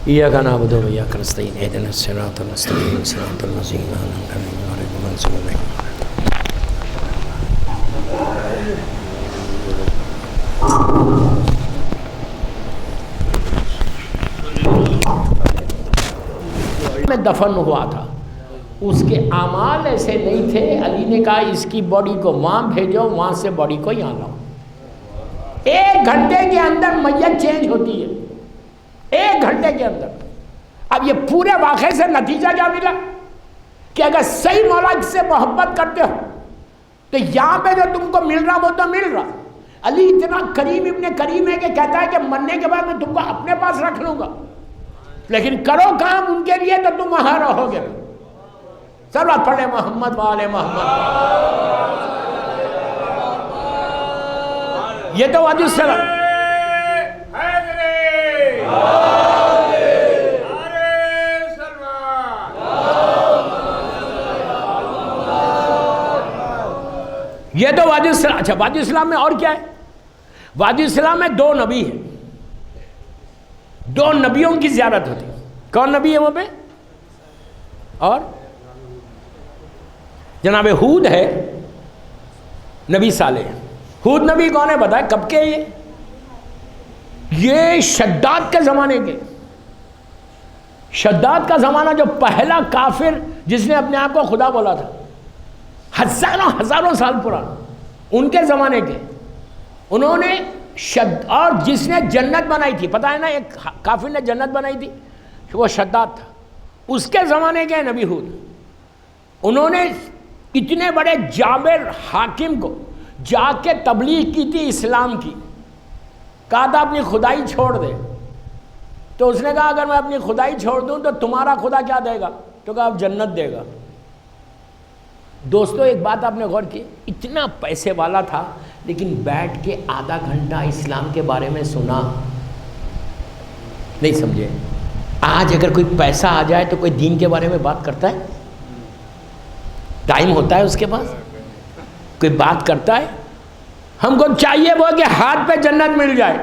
ایاک نعبد و ایاک نستعین اهدنا الصراط المستقیم صراط الذین انعمت علیہم غیر المغضوب علیہم. میں دفن ہوا تھا، اس کے اعمال ایسے نہیں تھے. علی نے کہا اس کی باڈی کو وہاں بھیجو، وہاں سے باڈی کو یہاں لاؤ. 1 گھنٹے کے اندر میت چینج ہوتی ہے، 1 گھنٹے کے اندر. اب یہ پورے واقعے سے نتیجہ کیا ملا کہ اگر صحیح مولا سے محبت کرتے ہو تو یہاں پہ جو تم کو مل رہا وہ تو مل رہا. علی اتنا کریم ابن کریم ہے کہ کہتا ہے کہ مرنے کے بعد میں تم کو اپنے پاس رکھ لوں گا، لیکن کرو کام ان کے لیے تو تم وہاں رہو گے. سب پڑھے محمد والے محمد. یہ تو وادی السلام. یہ تو وادی السلام. اچھا وادی السلام میں اور کیا ہے؟ وادی السلام میں 2 نبی ہیں، 2 نبیوں کی زیارت ہوتی ہے. کون نبی ہے وہاں پہ؟ اور جناب ہود ہے، نبی صالح. ہود نبی کون ہے بتائے؟ کب کے؟ یہ شداد کے زمانے کے. شداد کا زمانہ جو پہلا کافر جس نے اپنے آپ کو خدا بولا تھا، ہزاروں سال پرانا، ان کے زمانے کے. انہوں نے اور جس نے جنت بنائی تھی، پتہ ہے نا ایک کافر نے جنت بنائی تھی، وہ شداد تھا. اس کے زمانے کے نبی ہود. انہوں نے اتنے بڑے جابر حاکم کو جا کے تبلیغ کی تھی اسلام کی. کہا تھا اپنی خدائی چھوڑ دے. تو اس نے کہا اگر میں اپنی خدائی چھوڑ دوں تو تمہارا خدا کیا دے گا؟ تو کہا اب جنت دے گا. دوستو ایک بات آپ نے غور کی، اتنا پیسے والا تھا لیکن بیٹھ کے آدھا گھنٹہ اسلام کے بارے میں سنا. نہیں سمجھے؟ آج اگر کوئی پیسہ آ جائے تو کوئی دین کے بارے میں بات کرتا ہے؟ ٹائم ہوتا ہے اس کے پاس؟ کوئی بات کرتا ہے؟ ہم کو چاہیے وہ کہ ہاتھ پہ جنت مل جائے.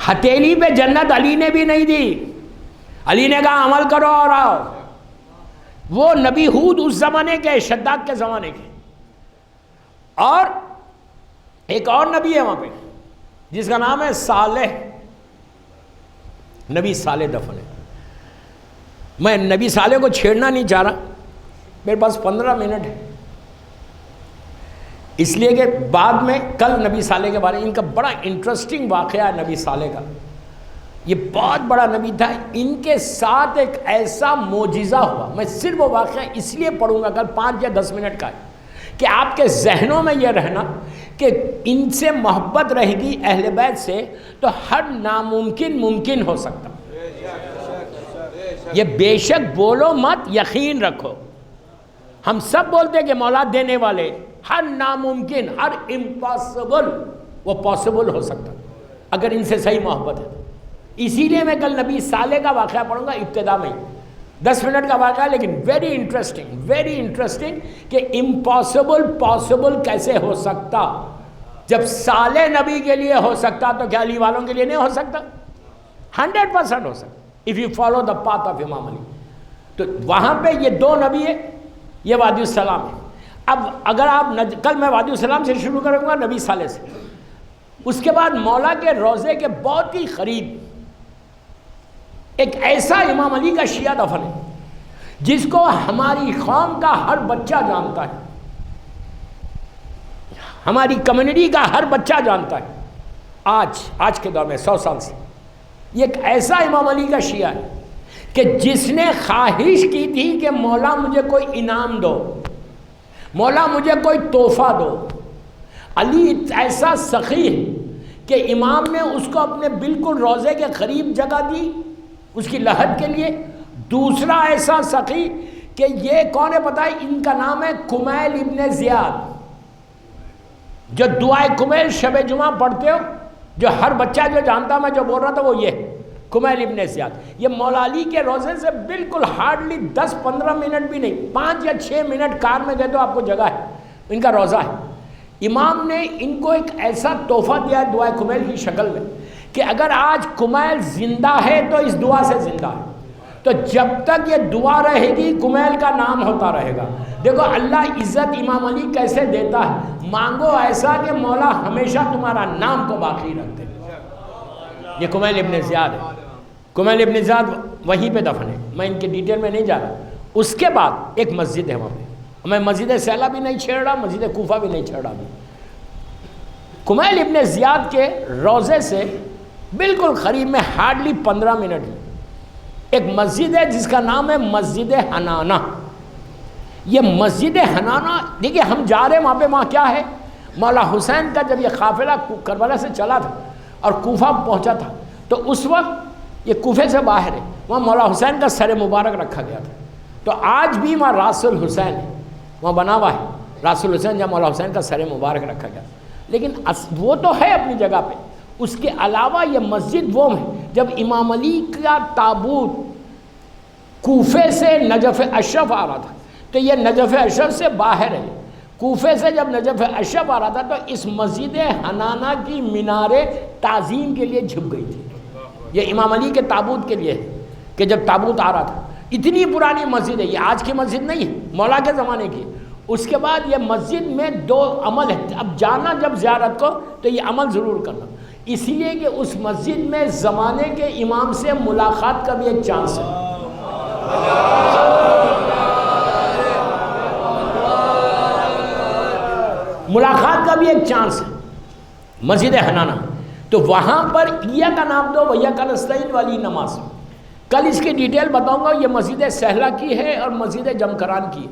ہتھیلی پہ جنت علی نے بھی نہیں دی. علی نے کہا عمل کرو اور آؤ. وہ نبی ہود اس زمانے کے، شداد کے زمانے کے. اور ایک اور نبی ہے وہاں پہ جس کا نام ہے صالح. نبی صالح دفن ہے. میں نبی صالح کو چھیڑنا نہیں چاہ رہا، میرے پاس 15 منٹ ہے، اس لیے کہ بعد میں کل نبی صالح کے بارے میں ان کا بڑا انٹرسٹنگ واقعہ ہے. نبی صالح کا یہ بہت بڑا نبی تھا. ان کے ساتھ ایک ایسا معجزہ ہوا. میں صرف وہ واقعہ اس لیے پڑھوں گا، کل 5 یا 10 منٹ کا ہے، کہ آپ کے ذہنوں میں یہ رہنا کہ ان سے محبت رہے گی اہل بیت سے تو ہر ناممکن ممکن ہو سکتا. یہ بے شک بولو مت، یقین رکھو. ہم سب بولتے ہیں کہ مولا دینے والے، ہر ناممکن، ہر امپاسبل وہ پاسبل ہو سکتا اگر ان سے صحیح محبت ہے. اسی لیے میں کل نبی صالح کا واقعہ پڑھوں گا ابتدا میں. 10 منٹ کا واقعہ ہے لیکن ویری انٹرسٹنگ کہ امپاسبل پاسبل کیسے ہو سکتا. جب صالح نبی کے لیے ہو سکتا تو کیا علی والوں کے لیے نہیں ہو سکتا؟ 100% ہو سکتا if you follow the path of امام علی. تو وہاں پہ یہ 2 نبی ہے، یہ وادی السلام ہے. اب اگر آپ کل میں وادی السلام سے شروع کروں گا، نبی صالح سے. اس کے بعد مولا کے روضے کے بہت ہی قریب ایک ایسا امام علی کا شیعہ دفن ہے جس کو ہماری قوم کا ہر بچہ جانتا ہے، ہماری کمیونٹی کا ہر بچہ جانتا ہے. آج کے دور میں 100 سال سے یہ ایک ایسا امام علی کا شیعہ ہے کہ جس نے خواہش کی تھی کہ مولا مجھے کوئی انعام دو، مولا مجھے کوئی تحفہ دو. علی ایسا سخی ہے کہ امام نے اس کو اپنے بالکل روضے کے قریب جگہ دی اس کی لحد کے لیے. دوسرا ایسا سخی کہ یہ کون ہے پتہ ہے؟ ان کا نام ہے کمیل ابن زیاد. جو دعائے کمیل شب جمعہ پڑھتے ہو، جو ہر بچہ جو جانتا، میں جو بول رہا تھا وہ یہ کمیل ابن زیاد. یہ مولا علی کے روضے سے بالکل ہارڈلی 10-15 منٹ بھی نہیں، 5 یا 6 منٹ کار میں گئے تو آپ کو جگہ ہے، ان کا روضہ ہے. امام نے ان کو ایک ایسا تحفہ دیا ہے دعائے کمیل کی شکل میں کہ اگر آج کمیل زندہ ہے تو اس دعا سے زندہ ہے. تو جب تک یہ دعا رہے گی کمیل کا نام ہوتا رہے گا. دیکھو اللہ عزت امام علی کیسے دیتا ہے. مانگو ایسا کہ مولا ہمیشہ تمہارا نام کو باقی رکھ دے. یہ کمیل ابن زیاد ہے. کمیل ابن زیاد وہیں پہ دفن ہے، میں ان کے ڈیٹیل میں نہیں جا رہا. اس کے بعد ایک مسجد ہے وہاں پہ، میں مسجد سیلا بھی نہیں چھیڑ رہا، مسجد کوفہ بھی نہیں چھیڑ رہا. کمیل ابن زیاد کے روضے سے بالکل قریب میں ہارڈلی 15 منٹ میں ایک مسجد ہے جس کا نام ہے مسجد حنانہ. یہ مسجد حنانہ دیکھیے ہم جا رہے ہیں وہاں پہ. وہاں کیا ہے؟ مولا حسین کا جب یہ قافلہ کربلا سے چلا تھا اور کوفہ پہنچا تھا تو اس وقت یہ کوفے سے باہر ہے، وہاں مولا حسین کا سر مبارک رکھا گیا تھا. تو آج بھی وہاں راس الحسین ہے، وہاں بنا ہوا ہے راس الحسین جہاں مولا حسین کا سر مبارک رکھا گیا. لیکن وہ تو ہے اپنی جگہ پہ. اس کے علاوہ یہ مسجد وہ ہے جب امام علی کا تابوت کوفے سے نجف اشرف آ رہا تھا تو یہ نجف اشرف سے باہر ہے. کوفے سے جب نجف اشرف آ رہا تھا تو اس مسجد حنانہ کی میناریں تعظیم کے لیے جھک گئی تھی. یہ امام علی کے تابوت کے لیے کہ جب تابوت آ رہا تھا. اتنی پرانی مسجد ہے یہ، آج کی مسجد نہیں ہے، مولا کے زمانے کی. اس کے بعد یہ مسجد میں 2 عمل ہے. اب جانا جب زیارت کو تو یہ عمل ضرور کرنا، اس لیے کہ اس مسجد میں زمانے کے امام سے ملاقات کا بھی ایک چانس ہے. ملاقات کا بھی ایک چانس ہے مسجد حنانہ. تو وہاں پر یا کا نام دو ویا کا نستعین والی نماز، کل اس کی ڈیٹیل بتاؤں گا. یہ مسجد سہلہ کی ہے اور مسجد جمکران کی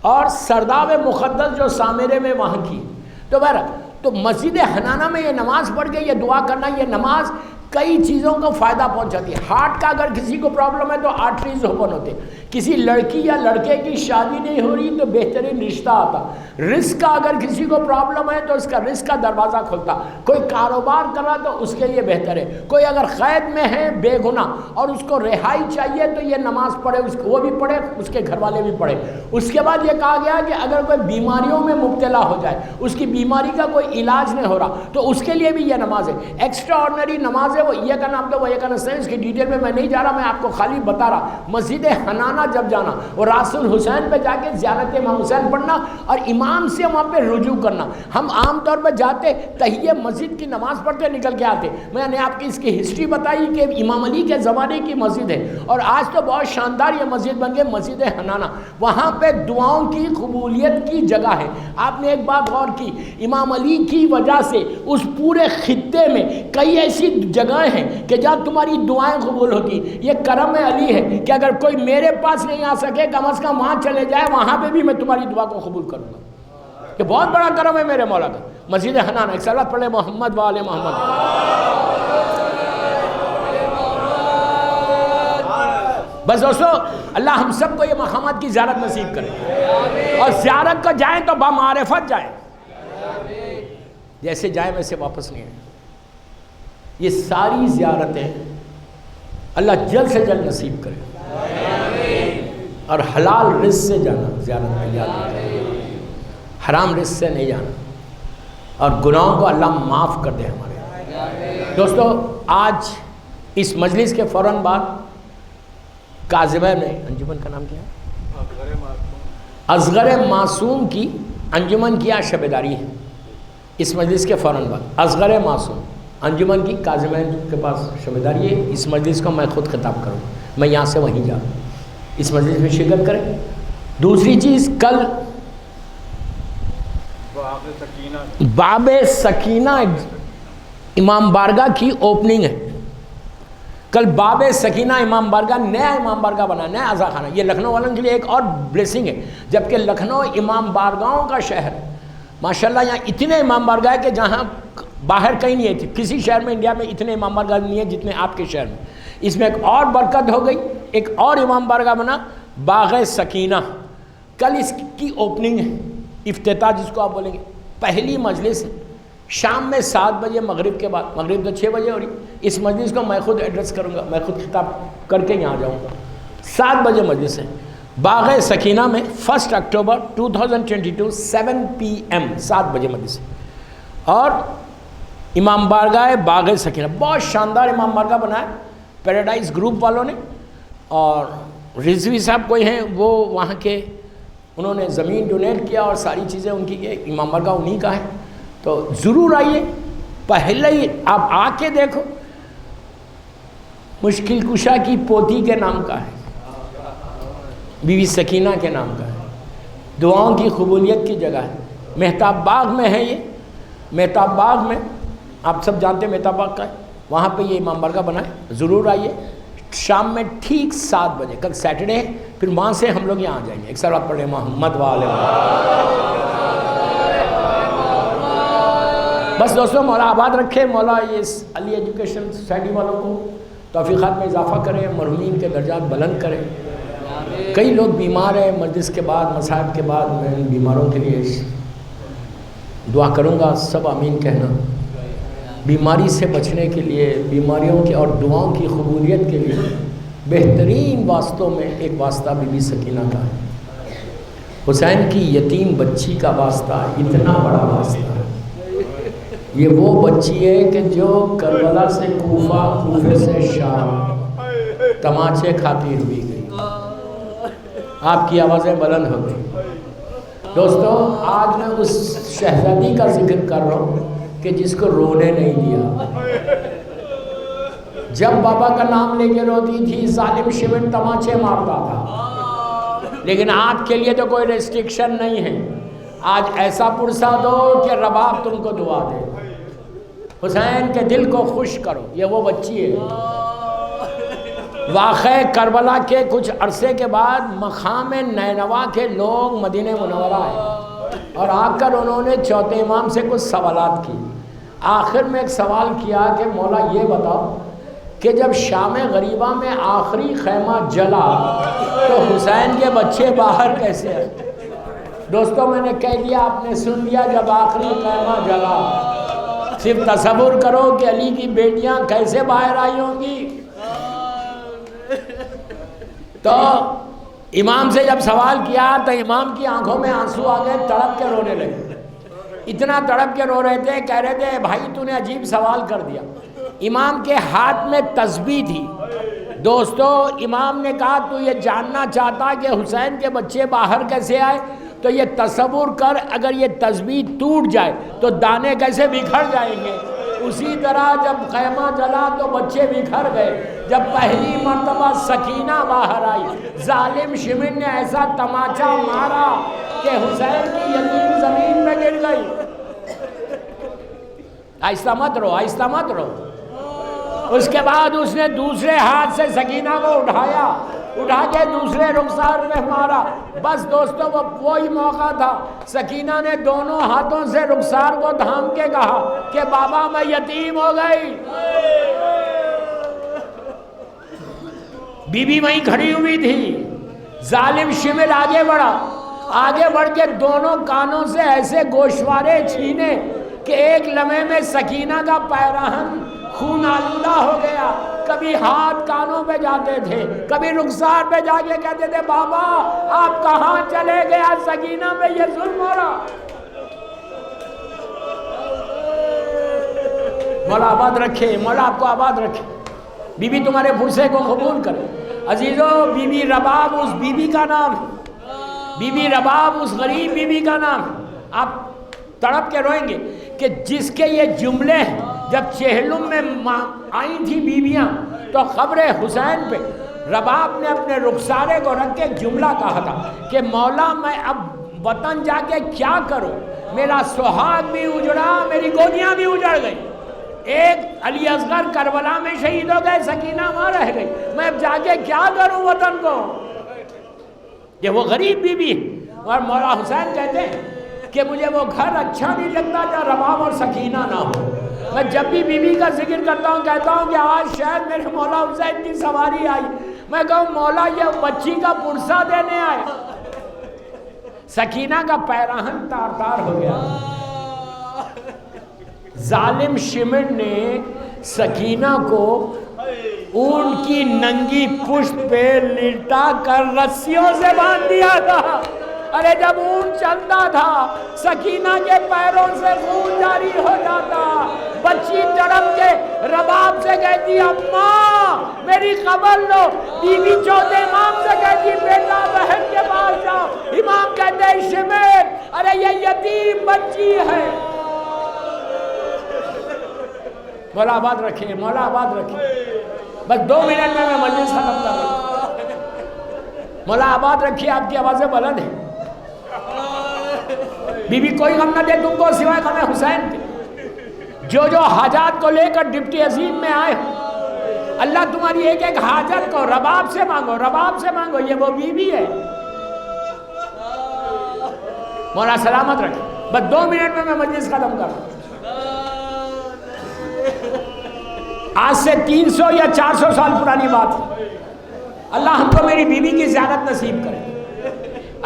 اور سرداب مقدس جو سامرے میں وہاں کی. تو بہرحال تو مسجد حنانہ میں یہ نماز پڑھ کے یہ دعا کرنا، یہ نماز کئی چیزوں کو فائدہ پہنچاتی ہے. ہارٹ کا اگر کسی کو پرابلم ہے تو آرٹریز اوپن ہوتے ہیں. کسی لڑکی یا لڑکے کی شادی نہیں ہو رہی تو بہترین رشتہ آتا. رزق کا اگر کسی کو پرابلم ہے تو اس کا رزق کا دروازہ کھلتا. کوئی کاروبار کر رہا تو اس کے لیے بہتر ہے. کوئی اگر قید میں ہے بے گناہ اور اس کو رہائی چاہیے تو یہ نماز پڑھے, وہ بھی پڑھے, اس کے گھر والے بھی پڑھے. اس کے بعد یہ کہا گیا کہ اگر کوئی بیماریوں میں مبتلا ہو جائے, اس کی بیماری کا کوئی علاج نہیں ہو رہا, تو اس کے لیے بھی یہ نماز ہے. ایکسٹرا آرڈنری نماز ہے, وہ یہ کا نام تو وہ یہ کا نسائن, اس کی ڈیٹیل میں نہیں جا رہا, میں آپ کو خالی بتا رہا. مسجد حنانہ جب جانا اور راس الحسین پہ جا کے زیارت امام حسین پڑھنا اور امام سے وہاں پہ رجوع کرنا. ہم عام طور پہ جاتے تحیہ مسجد کی نماز پڑھتے نکل کے آتے. میں نے آپ کی اس کی ہسٹری بتائی کہ امام علی کے زمانے کی مسجد ہے اور آج تو بہت شاندار یہ مسجد بن گئی, مسجد حنانہ. وہاں پہ دعاؤں کی قبولیت کی جگہ ہے. آپ نے ایک بات غور کی, امام علی کی وجہ سے اس پورے خطے میں کئی ایسی جگہیں ہیں کہ جہاں تمہاری دعائیں قبول ہوتی. یہ کرم علی ہے کہ اگر کوئی میرے پاس نہیں آ سکے کم از کم وہاں چلے جائے, وہاں پہ بھی میں تمہاری دعا کو قبول کروں گا. یہ بہت بڑا کرم ہے میرے مولا کا. مسجد حنانہ, ایک صلوات پڑھے محمد و آل محمد. بس دوستو, اللہ ہم سب کو یہ مقامات کی زیارت نصیب کرے اور زیارت کو جائیں تو بمعرفت جائیں. جیسے جائیں ویسے واپس نہیں آئیں. یہ ساری زیارتیں اللہ جلد سے جلد نصیب کرے اور حلال رزق سے جانا. زیارت میں یاد رکھیں, حرام رزق سے نہیں جانا, اور گناہوں کو اللہ معاف کر دے ہمارے. دوستو, آج اس مجلس کے فوراً بعد کاظمہ میں انجمن کا نام کیا ہے, اصغر معصوم کی انجمن کی آج شبیداری ہے. اس مجلس کے فوراً بعد اصغر معصوم انجمن کی کاظمہ کے پاس شبیداری ہے. اس مجلس کو میں خود خطاب کروں, میں یہاں سے وہیں جاؤں, اس مجلس میں شرکت کریں. دوسری چیز, کل باب سکینہ امام بارگاہ کی اوپننگ ہے. کل باب سکینہ امام بارگاہ, نیا امام بارگاہ بنا, نیا عزا خانہ. یہ لکھنؤ والوں کے لیے ایک اور بلیسنگ ہے, جبکہ لکھنؤ امام بارگاہوں کا شہر ہے. ماشاءاللہ یہاں اتنے امام بارگاہ ہے کہ جہاں باہر کہیں نہیں ہے. کسی شہر میں انڈیا میں اتنے امام بارگاہ نہیں ہے جتنے آپ کے شہر میں. اس میں ایک اور برکت ہو گئی, ایک اور امام بارگاہ بنا, باغ سکینہ. کل اس کی اوپننگ ہے, افتتاح جس کو آپ بولیں گے. پہلی مجلس شام میں 7 بجے مغرب کے بعد, مغرب تو 6 بجے ہو رہی. اس مجلس کو میں خود ایڈریس کروں گا, میں خود خطاب کر کے یہاں جاؤں گا. 7 بجے مجلس ہے باغ سکینہ میں, 1 اکتوبر 2022 7 PM 7 بجے مجلس ہے. اور امام بارگاہ باغ سکینہ بہت شاندار امام بارگاہ بنا ہے پیراڈائز گروپ والوں نے. اور رضوی صاحب کوئی ہیں, وہ وہاں کے, انہوں نے زمین ڈونیٹ کیا اور ساری چیزیں ان کی, امام بارگاہ انہی کا ہے. تو ضرور آئیے, پہلے ہی آپ آ کے دیکھو. مشکل کشا کی پوتی کے نام کا ہے, بیوی سکینہ کے نام کا ہے, دعاؤں کی قبولیت کی جگہ ہے. مہتاب باغ میں ہے. یہ مہتاب باغ میں آپ سب جانتے ہیں مہتاب باغ کا ہے, وہاں پہ یہ امام بارگاہ بنا ہے. ضرور آئیے شام میں ٹھیک 7 بجے. کل سیٹرڈے ہے, پھر وہاں سے ہم لوگ یہاں جائیں گے. ایک صلوات پڑھیں محمد و آل محمد. بس دوستوں, مولا آباد رکھے, مولا یہ علی ایجوکیشن سوسائٹی والوں کو توفیقات میں اضافہ کرے, مرحومین کے درجات بلند کرے. کئی لوگ بیمار ہیں, مجلس کے بعد مصائب کے بعد میں ان بیماروں کے لیے دعا کروں گا. سب آمین کہنا. بیماری سے بچنے کے لیے, بیماریوں کے اور دعاؤں کی قبولیت کے لیے بہترین واسطوں میں ایک واسطہ بی بی سکینہ کا ہے. حسین کی یتیم بچی کا واسطہ اتنا بڑا واسطہ ہے. یہ وہ بچی ہے کہ جو کربلا سے کوفہ, کوفے سے شام تماچے کھاتی ہوئی گئی. آپ کی آوازیں بلند ہو گئی. دوستو, آج میں اس شہزادی کا ذکر کر رہا ہوں کہ جس کو رونے نہیں دیا. جب بابا کا نام لے کے روتی تھی ظالم شمن تماچے مارتا تھا. لیکن آج کے لیے تو کوئی ریسٹرکشن نہیں ہے. آج ایسا پرسا دو کہ رباب تم کو دعا دے. حسین کے دل کو خوش کرو. یہ وہ بچی ہے. واقعہ کربلا کے کچھ عرصے کے بعد مقام نینوا کے لوگ مدینہ منورہ آئے اور آ کر انہوں نے چوتھے امام سے کچھ سوالات کی. آخر میں ایک سوال کیا کہ مولا یہ بتاؤ کہ جب شام غریبہ میں آخری خیمہ جلا تو حسین کے بچے باہر کیسے آئے؟ دوستوں میں نے کہہ دیا، آپ نے سن لیا، جب آخری خیمہ جلا صرف تصور کرو کہ علی کی بیٹیاں کیسے باہر آئی ہوں گی۔ تو امام سے جب سوال کیا تو امام کی آنکھوں میں آنسو آ گئے، تڑپ کے رونے لگے، اتنا تڑپ کے رو رہے تھے، کہہ رہے تھے بھائی تو نے عجیب سوال کر دیا۔ امام کے ہاتھ میں تسبیح تھی۔ دوستو امام نے کہا تو یہ جاننا چاہتا کہ حسین کے بچے باہر کیسے آئے؟ تو یہ تصور کر، اگر یہ تسبیح ٹوٹ جائے تو دانے کیسے بکھر جائیں گے؟ اسی طرح جب خیمہ جلا تو بچے بکھر گئے۔ جب پہلی مرتبہ سکینہ باہر آئی، ظالم شمن نے ایسا تماچا مارا کہ حسین کی یتیم زمین میں گر گئی۔ آہستہ مت رو، آہستہ مت رو۔ اس کے بعد اس نے دوسرے ہاتھ سے سکینہ کو اٹھایا، اٹھا کے دوسرے رخسار پہ مارا۔ بس دوستو وہ وہی موقع تھا، سکینہ نے دونوں ہاتھوں سے رخسار کو تھام کے کہا کہ بابا میں یتیم ہو گئی۔ بی بی وہیں کھڑی ہوئی تھی۔ ظالم شمر آگے بڑھا، آگے بڑھ کے دونوں کانوں سے ایسے گوشوارے چھینے کہ ایک لمحے میں سکینہ کا پیراہن خون آلودہ ہو گیا۔ کبھی ہاتھ کانوں پہ جاتے تھے، کبھی رخسار پہ جا کے کہتے تھے بابا آپ کہاں چلے گیا، سکینہ پہ یہ ظلم ہو رہا۔ مولا آباد رکھے، مولا آپ کو آباد رکھے، بی بی تمہارے پرسے کو قبول کرے۔ عزیزو بی بی رباب اس بی بی کا نام ہے، بی بی رباب اس غریب بی بی کا نام ہے۔ آپ تڑپ کے روئیں گے کہ جس کے یہ جملے ہیں، جب چہلم میں آئی تھی بیویاں تو قبر حسین پہ رباب نے اپنے رخسارے کو رکھ کے ایک جملہ کہا تھا کہ مولا میں اب وطن جا کے کیا کروں، میرا سہاگ بھی اجڑا، میری گودیاں بھی اجڑ گئی، ایک علی اصغر کربلا میں شہید ہو گئے، سکینہ وہاں رہ گئی، میں اب جا کے کیا کروں وطن کو۔ یہ وہ غریب بی بی، اور مولا حسین کہتے ہیں کہ مجھے وہ گھر اچھا نہیں لگتا جہاں رباب اور سکینہ نہ ہو۔ میں جب بھی بی بی کا ذکر کرتا ہوں کہتا ہوں کہ آج شاید میرے مولا حسین کی سواری آئی، میں کہوں مولا یہ بچی کا پرسہ دینے آئے۔ سکینہ کا پیراہن تار تار ہو گیا۔ ظالم شمر نے سکینہ کو اونٹ کی ننگی پشت پہ لٹا کر رسیوں سے باندھ دیا تھا۔ ارے جب اونٹ چلتا تھا سکینہ کے پیروں سے خون جاری ہو جاتا، بچی تڑپ کے رباب سے کہتی اماں میری خبر لو، بی بی چوتھے امام سے کہتی بیٹا بہن کے پاس جاؤ، امام کہتے ہیں شمر ارے یہ یتیم بچی ہے۔ مولا آباد رکھے، مولا آباد رکھے۔ بس 2 منٹ میں مجلس ختم کر رہا ہوں۔ مولا آباد رکھیے، آپ کی آوازیں بلند ہیں۔ بی بی کوئی غم نہ دے تم کو سوائے غم حسین کے، جو جو حاجات کو لے کر ڈپٹی عظیم میں آئے ہو، اللہ تمہاری ایک ایک حاجت کو رباب سے مانگو، رباب سے مانگو، یہ وہ بی بی ہے۔ مولا سلامت رکھے۔ بس 2 منٹ میں مجلس ختم کر رہا ہوں۔ آج سے 300 یا 400 سال پرانی بات ہے۔ اللہ ہم کو میری بیوی کی زیارت نصیب کرے،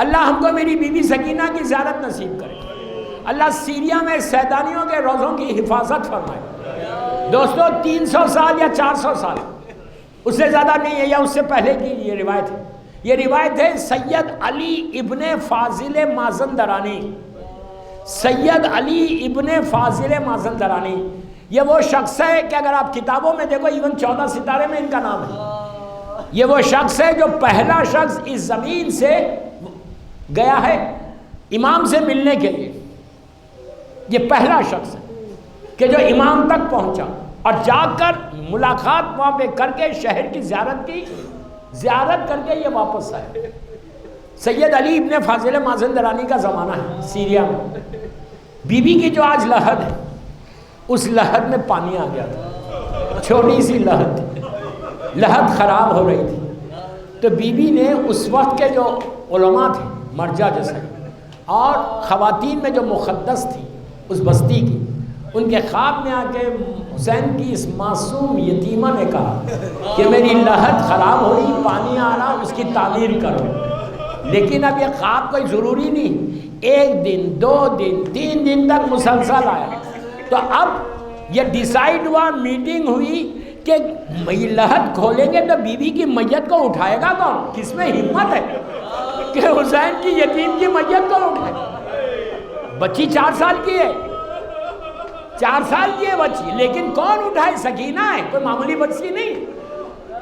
اللہ ہم کو میری بیوی سکینہ کی زیارت نصیب کرے، اللہ سیریا میں سیدانیوں کے روزوں کی حفاظت فرمائے۔ دوستو 300 سال یا 400 سال اس سے زیادہ نہیں ہے، یا اس سے پہلے کی یہ روایت ہے۔ یہ روایت ہے سید علی ابن فاضل مازندرانی، سید علی ابن فاضل مازندرانی۔ یہ وہ شخص ہے کہ اگر آپ کتابوں میں دیکھو ایون 14 ستارے میں ان کا نام ہے، یہ وہ شخص ہے جو پہلا شخص اس زمین سے گیا ہے امام سے ملنے کے لیے۔ یہ پہلا شخص ہے کہ جو امام تک پہنچا اور جا کر ملاقات وہاں پہ کر کے شہر کی زیارت کر کے یہ واپس آئے۔ سید علی ابن فاضل مازندرانی کا زمانہ ہے سیریا میں۔ بی بی کی جو آج لحد ہے اس لحد میں پانی آ گیا تھا، چھوٹی سی لحد تھی، لحد خراب ہو رہی تھی۔ تو بی بی نے اس وقت کے جو علماء تھے مرجع جیسے اور خواتین میں جو مقدس تھی اس بستی کی، ان کے خواب میں آ کے حسین کی اس معصوم یتیمہ نے کہا کہ میری لحد خراب ہو رہی، پانی آ رہا، اس کی تعمیر کرو۔ لیکن اب یہ خواب کوئی ضروری نہیں، 1 دن 2 دن 3 دن تک مسلسل آیا۔ تو اب یہ ڈیسائیڈ ہوا، میٹنگ ہوئی کہ لحد کھولیں گے تو بی بی کی میت کو اٹھائے گا کون؟ کس میں ہمت ہے کہ حسین کی یتیم کی میت کو اٹھائے؟ بچی 4 سال کی ہے، 4 سال کی ہے بچی، لیکن کون اٹھائے؟ سکینہ ہے، کوئی معمولی بچی نہیں۔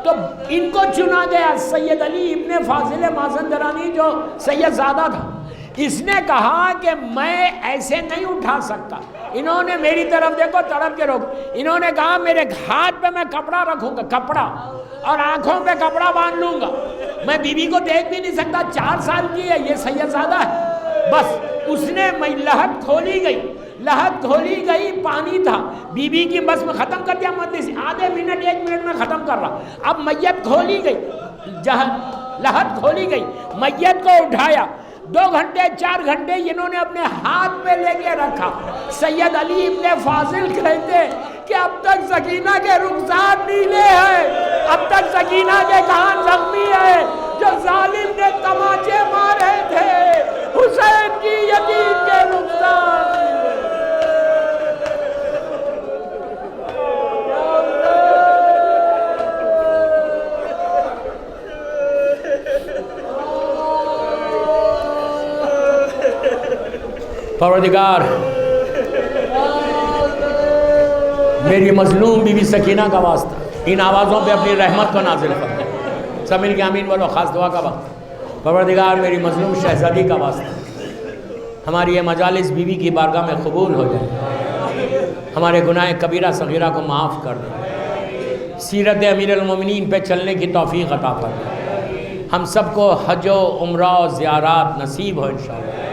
تو ان کو چنا گیا۔ سید علی ابن فاضل مازندرانی جو سید زادہ تھا، اس نے کہا کہ میں ایسے نہیں اٹھا سکتا۔ انہوں نے میری طرف دیکھو، تڑپ کے روک، انہوں نے کہا میرے ہاتھ پہ میں کپڑا رکھوں گا، کپڑا، اور آنکھوں پہ کپڑا باندھ لوں گا، میں بی بی کو دیکھ بھی نہیں سکتا، 4 سال کی ہے، یہ سید زادہ ہے۔ بس اس نے لحد کھولی گئی، لحد کھولی گئی، پانی تھا، بی بی کی بس میں ختم کر دیا، آدھے منٹ 1 منٹ میں ختم کر رہا۔ اب میت کھولی گئی، جہاں لحد کھولی گئی، میت کو اٹھایا، 2 گھنٹے 4 گھنٹے انہوں نے اپنے ہاتھ پہ لے کے رکھا۔ سید علی ابن فاضل کہتے کہ اب تک سکینہ کے رخسار نیلے ہیں، اب تک سکینہ کے کان زخمی ہیں، جو ظالم نے تماچے مارے تھے، حسین کی یتیم کے رخسار نیلے۔ پروردگار میری مظلوم بی بی سکینہ کا واسطہ ان آوازوں پہ اپنی رحمت کو نازل فرما۔ سب مل کے آمین بولو، خاص دعا کا وقت۔ پروردگار میری مظلوم شہزادی کا واسطہ ہماری یہ مجالس بی بی کی بارگاہ میں قبول ہو جائے، ہمارے گناہ کبیرہ صغیرہ کو معاف کر دے، سیرت امیر المومنین پہ چلنے کی توفیق عطا فرما، ہم سب کو حج و عمرہ و زیارات نصیب ہو انشاءاللہ۔